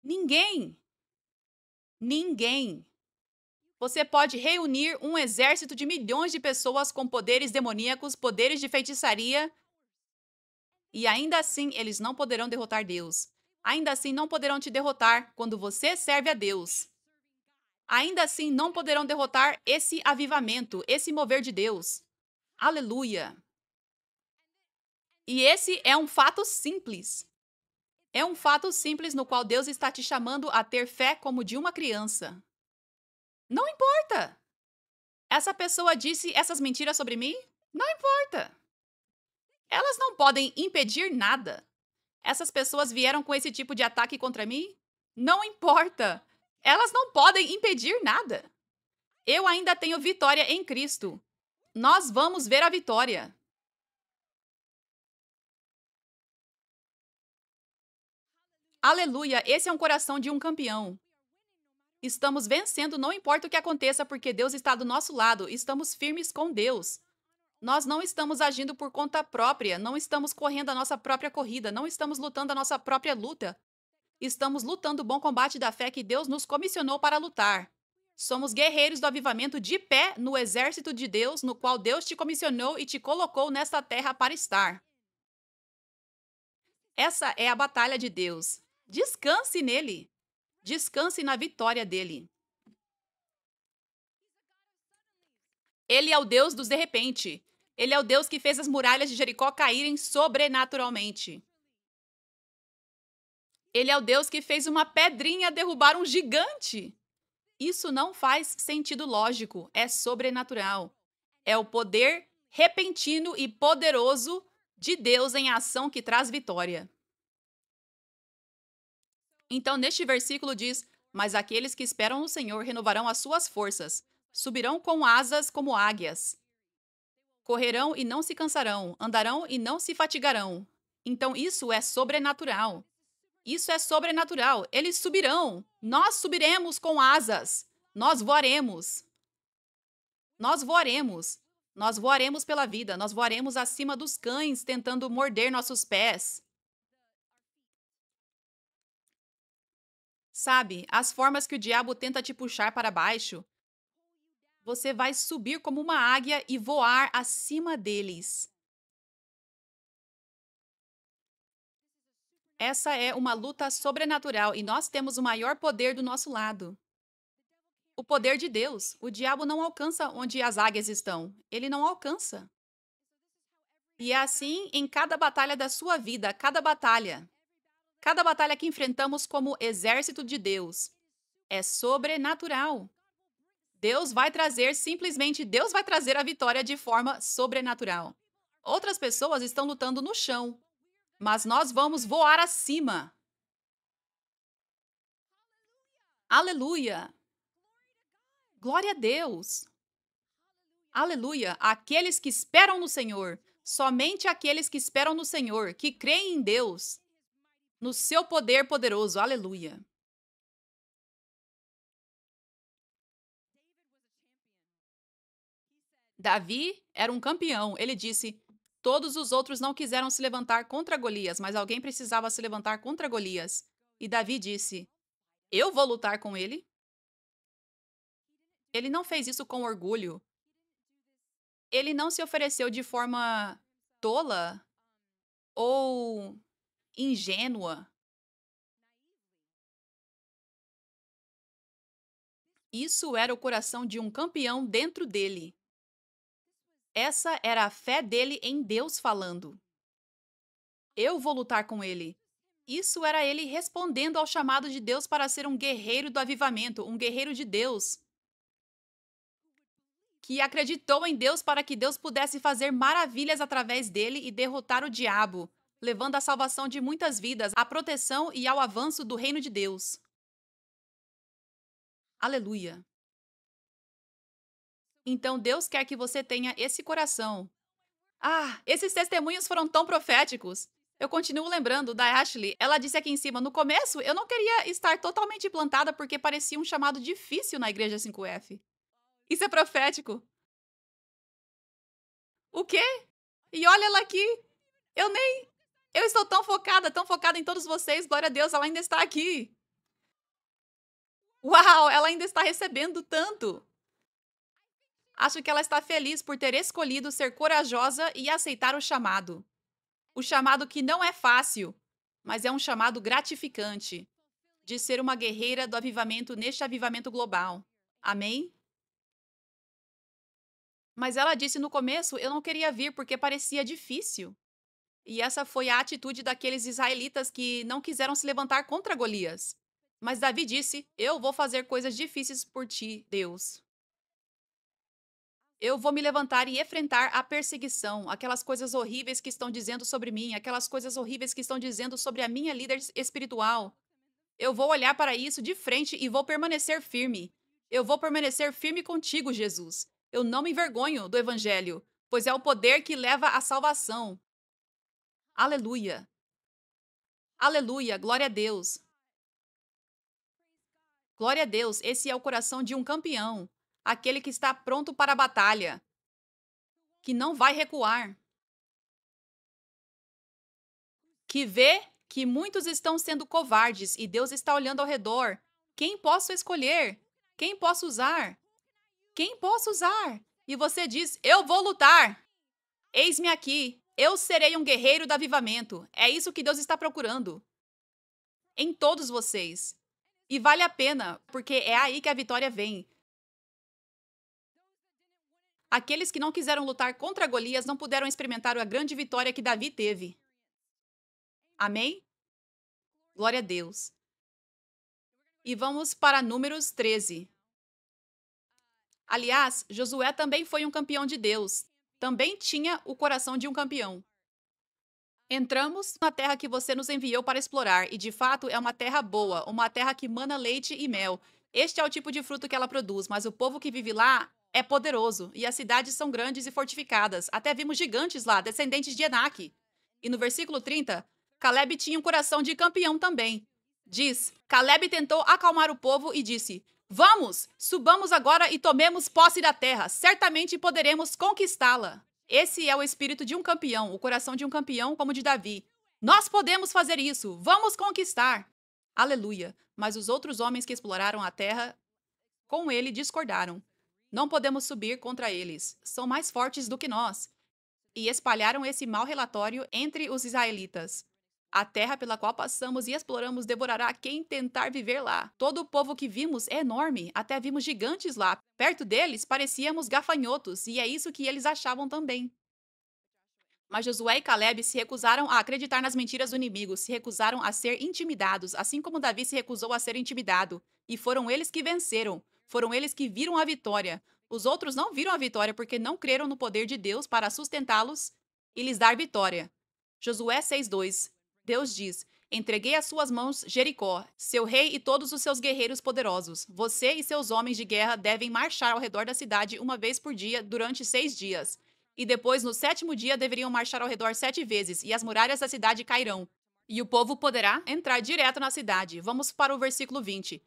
Ninguém. Ninguém. Você pode reunir um exército de milhões de pessoas com poderes demoníacos, poderes de feitiçaria, e ainda assim eles não poderão derrotar Deus. Ainda assim não poderão te derrotar quando você serve a Deus. Ainda assim não poderão derrotar esse avivamento, esse mover de Deus. Aleluia! E esse é um fato simples. É um fato simples no qual Deus está te chamando a ter fé como de uma criança. Não importa! Essa pessoa disse essas mentiras sobre mim? Não importa! Elas não podem impedir nada. Essas pessoas vieram com esse tipo de ataque contra mim? Não importa! Elas não podem impedir nada. Eu ainda tenho vitória em Cristo. Nós vamos ver a vitória. Aleluia! Esse é um coração de um campeão. Estamos vencendo, não importa o que aconteça, porque Deus está do nosso lado. Estamos firmes com Deus. Nós não estamos agindo por conta própria, não estamos correndo a nossa própria corrida, não estamos lutando a nossa própria luta. Estamos lutando o bom combate da fé que Deus nos comissionou para lutar. Somos guerreiros do avivamento de pé no exército de Deus, no qual Deus te comissionou e te colocou nesta terra para estar. Essa é a batalha de Deus. Descanse nele. Descanse na vitória dele. Ele é o Deus dos de repente. Ele é o Deus que fez as muralhas de Jericó caírem sobrenaturalmente. Ele é o Deus que fez uma pedrinha derrubar um gigante. Isso não faz sentido lógico, é sobrenatural. É o poder repentino e poderoso de Deus em ação que traz vitória. Então, neste versículo diz: Mas aqueles que esperam no Senhor renovarão as suas forças, subirão com asas como águias. Correrão e não se cansarão, andarão e não se fatigarão. Então isso é sobrenatural. Isso é sobrenatural. Eles subirão. Nós subiremos com asas. Nós voaremos. Nós voaremos. Nós voaremos pela vida. Nós voaremos acima dos cães tentando morder nossos pés. Sabe, as formas que o diabo tenta te puxar para baixo, você vai subir como uma águia e voar acima deles. Essa é uma luta sobrenatural e nós temos o maior poder do nosso lado. O poder de Deus. O diabo não alcança onde as águias estão. Ele não alcança. E é assim em cada batalha da sua vida, cada batalha. Cada batalha que enfrentamos como exército de Deus é sobrenatural. Deus vai trazer a vitória de forma sobrenatural. Outras pessoas estão lutando no chão, mas nós vamos voar acima. Aleluia! Glória a Deus! Aleluia! Aqueles que esperam no Senhor, somente aqueles que esperam no Senhor, que creem em Deus, no seu poder poderoso. Aleluia! Davi era um campeão. Ele disse: todos os outros não quiseram se levantar contra Golias, mas alguém precisava se levantar contra Golias. E Davi disse: eu vou lutar com ele. Ele não fez isso com orgulho. Ele não se ofereceu de forma tola ou ingênua. Isso era o coração de um campeão dentro dele. Essa era a fé dele em Deus falando. Eu vou lutar com ele. Isso era ele respondendo ao chamado de Deus para ser um guerreiro do avivamento, um guerreiro de Deus, que acreditou em Deus para que Deus pudesse fazer maravilhas através dele e derrotar o diabo, levando à salvação de muitas vidas, à proteção e ao avanço do reino de Deus. Aleluia! Então Deus quer que você tenha esse coração. Ah, esses testemunhos foram tão proféticos. Eu continuo lembrando da Ashley. Ela disse aqui em cima: no começo, eu não queria estar totalmente plantada porque parecia um chamado difícil na igreja 5F. Isso é profético. O quê? E olha ela aqui. Eu nem. Eu estou tão focada em todos vocês. Glória a Deus, ela ainda está aqui. Uau, ela ainda está recebendo tanto. Acho que ela está feliz por ter escolhido ser corajosa e aceitar o chamado. O chamado que não é fácil, mas é um chamado gratificante de ser uma guerreira do avivamento neste avivamento global. Amém? Mas ela disse no começo: eu não queria vir porque parecia difícil. E essa foi a atitude daqueles israelitas que não quiseram se levantar contra Golias. Mas Davi disse: eu vou fazer coisas difíceis por ti, Deus. Eu vou me levantar e enfrentar a perseguição, aquelas coisas horríveis que estão dizendo sobre mim, aquelas coisas horríveis que estão dizendo sobre a minha líder espiritual. Eu vou olhar para isso de frente e vou permanecer firme. Eu vou permanecer firme contigo, Jesus. Eu não me envergonho do evangelho, pois é o poder que leva à salvação. Aleluia. Aleluia. Glória a Deus. Glória a Deus. Esse é o coração de um campeão, aquele que está pronto para a batalha, que não vai recuar, que vê que muitos estão sendo covardes e Deus está olhando ao redor. Quem posso escolher? Quem posso usar? Quem posso usar? E você diz: eu vou lutar. Eis-me aqui. Eu serei um guerreiro do avivamento. É isso que Deus está procurando em todos vocês. E vale a pena, porque é aí que a vitória vem. Aqueles que não quiseram lutar contra Golias não puderam experimentar a grande vitória que Davi teve. Amém? Glória a Deus. E vamos para Números 13. Aliás, Josué também foi um campeão de Deus. Também tinha o coração de um campeão. Entramos na terra que você nos enviou para explorar, e de fato é uma terra boa, uma terra que mana leite e mel. Este é o tipo de fruto que ela produz, mas o povo que vive lá é poderoso, e as cidades são grandes e fortificadas. Até vimos gigantes lá, descendentes de Enaque. E no versículo 30, Caleb tinha um coração de campeão também. Diz: Caleb tentou acalmar o povo e disse: Vamos, subamos agora e tomemos posse da terra, certamente poderemos conquistá-la. Esse é o espírito de um campeão, o coração de um campeão como o de Davi. Nós podemos fazer isso, vamos conquistar. Aleluia. Mas os outros homens que exploraram a terra com ele discordaram. Não podemos subir contra eles, são mais fortes do que nós. E espalharam esse mau relatório entre os israelitas. A terra pela qual passamos e exploramos devorará quem tentar viver lá. Todo o povo que vimos é enorme, até vimos gigantes lá. Perto deles parecíamos gafanhotos, e é isso que eles achavam também. Mas Josué e Caleb se recusaram a acreditar nas mentiras do inimigo, se recusaram a ser intimidados, assim como Davi se recusou a ser intimidado. E foram eles que venceram, foram eles que viram a vitória. Os outros não viram a vitória porque não creram no poder de Deus para sustentá-los e lhes dar vitória. Josué 6:2. Deus diz: Entreguei às suas mãos Jericó, seu rei e todos os seus guerreiros poderosos. Você e seus homens de guerra devem marchar ao redor da cidade uma vez por dia durante 6 dias. E depois, no sétimo dia, deveriam marchar ao redor 7 vezes, e as muralhas da cidade cairão. E o povo poderá entrar direto na cidade. Vamos para o versículo 20.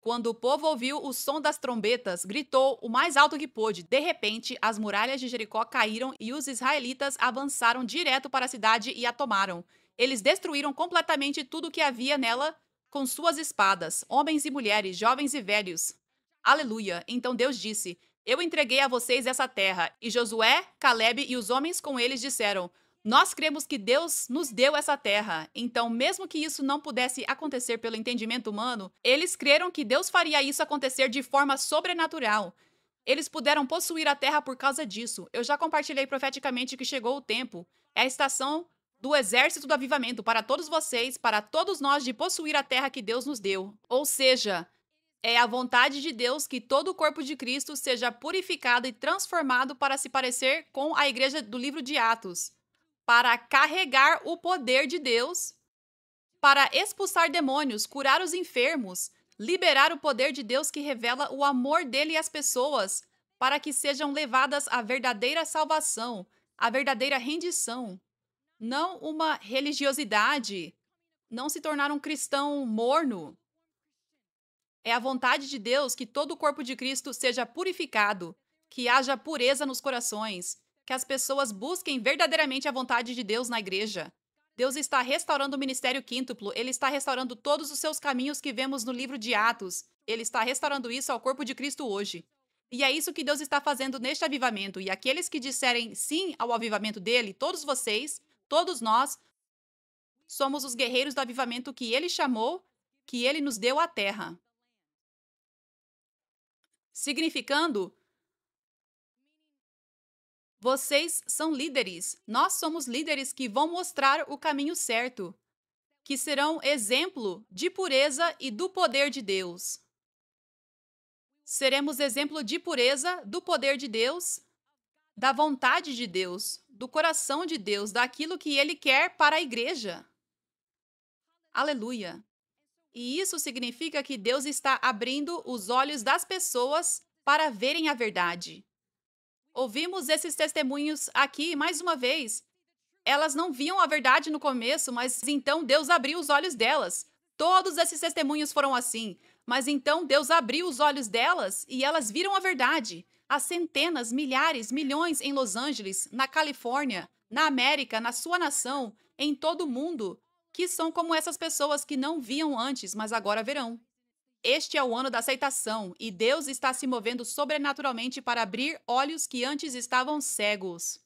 Quando o povo ouviu o som das trombetas, gritou o mais alto que pôde. De repente, as muralhas de Jericó caíram e os israelitas avançaram direto para a cidade e a tomaram. Eles destruíram completamente tudo o que havia nela com suas espadas, homens e mulheres, jovens e velhos. Aleluia! Então Deus disse: Eu entreguei a vocês essa terra. E Josué, Caleb e os homens com eles disseram: Nós cremos que Deus nos deu essa terra. Então, mesmo que isso não pudesse acontecer pelo entendimento humano, eles creram que Deus faria isso acontecer de forma sobrenatural. Eles puderam possuir a terra por causa disso. Eu já compartilhei profeticamente que chegou o tempo. É a estação do exército do avivamento para todos vocês, para todos nós, de possuir a terra que Deus nos deu. Ou seja, é a vontade de Deus que todo o corpo de Cristo seja purificado e transformado para se parecer com a igreja do livro de Atos, para carregar o poder de Deus, para expulsar demônios, curar os enfermos, liberar o poder de Deus que revela o amor dele às pessoas, para que sejam levadas à verdadeira salvação, à verdadeira rendição. Não uma religiosidade, não se tornar um cristão morno. É a vontade de Deus que todo o corpo de Cristo seja purificado, que haja pureza nos corações, que as pessoas busquem verdadeiramente a vontade de Deus na igreja. Deus está restaurando o ministério quíntuplo, ele está restaurando todos os seus caminhos que vemos no livro de Atos. Ele está restaurando isso ao corpo de Cristo hoje. E é isso que Deus está fazendo neste avivamento. E aqueles que disserem sim ao avivamento dele, todos vocês, todos nós, somos os guerreiros do avivamento que ele chamou, que ele nos deu à terra. Significando, vocês são líderes. Nós somos líderes que vão mostrar o caminho certo, que serão exemplo de pureza e do poder de Deus. Seremos exemplo de pureza, do poder de Deus, da vontade de Deus, do coração de Deus, daquilo que Ele quer para a igreja. Aleluia! E isso significa que Deus está abrindo os olhos das pessoas para verem a verdade. Ouvimos esses testemunhos aqui mais uma vez. Elas não viam a verdade no começo, mas então Deus abriu os olhos delas. Todos esses testemunhos foram assim. Mas então Deus abriu os olhos delas e elas viram a verdade. Há centenas, milhares, milhões em Los Angeles, na Califórnia, na América, na sua nação, em todo o mundo, que são como essas pessoas que não viam antes, mas agora verão. Este é o ano da aceitação e Deus está se movendo sobrenaturalmente para abrir olhos que antes estavam cegos.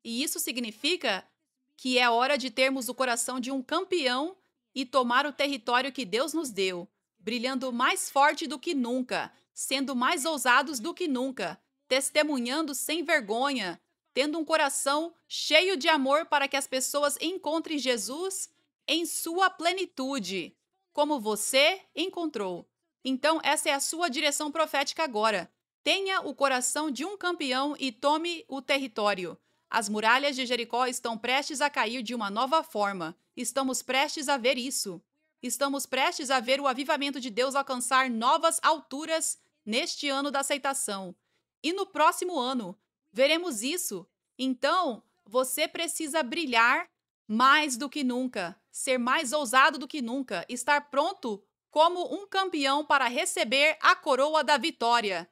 E isso significa que é hora de termos o coração de um campeão e tomar o território que Deus nos deu, brilhando mais forte do que nunca, sendo mais ousados do que nunca, testemunhando sem vergonha, tendo um coração cheio de amor para que as pessoas encontrem Jesus em sua plenitude, como você encontrou. Então, essa é a sua direção profética agora. Tenha o coração de um campeão e tome o território. As muralhas de Jericó estão prestes a cair de uma nova forma. Estamos prestes a ver isso. Estamos prestes a ver o avivamento de Deus alcançar novas alturas neste ano da aceitação. E no próximo ano, veremos isso. Então, você precisa brilhar mais do que nunca, ser mais ousado do que nunca, estar pronto como um campeão para receber a coroa da vitória.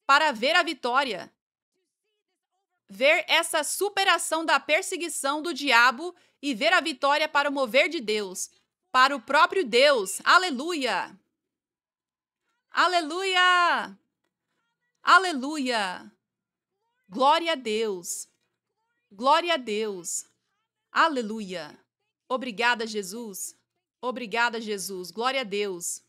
Para ver a vitória. Ver essa superação da perseguição do diabo e ver a vitória para o mover de Deus, para o próprio Deus. Aleluia! Aleluia! Aleluia! Glória a Deus! Glória a Deus! Aleluia! Obrigada, Jesus! Obrigada, Jesus! Glória a Deus!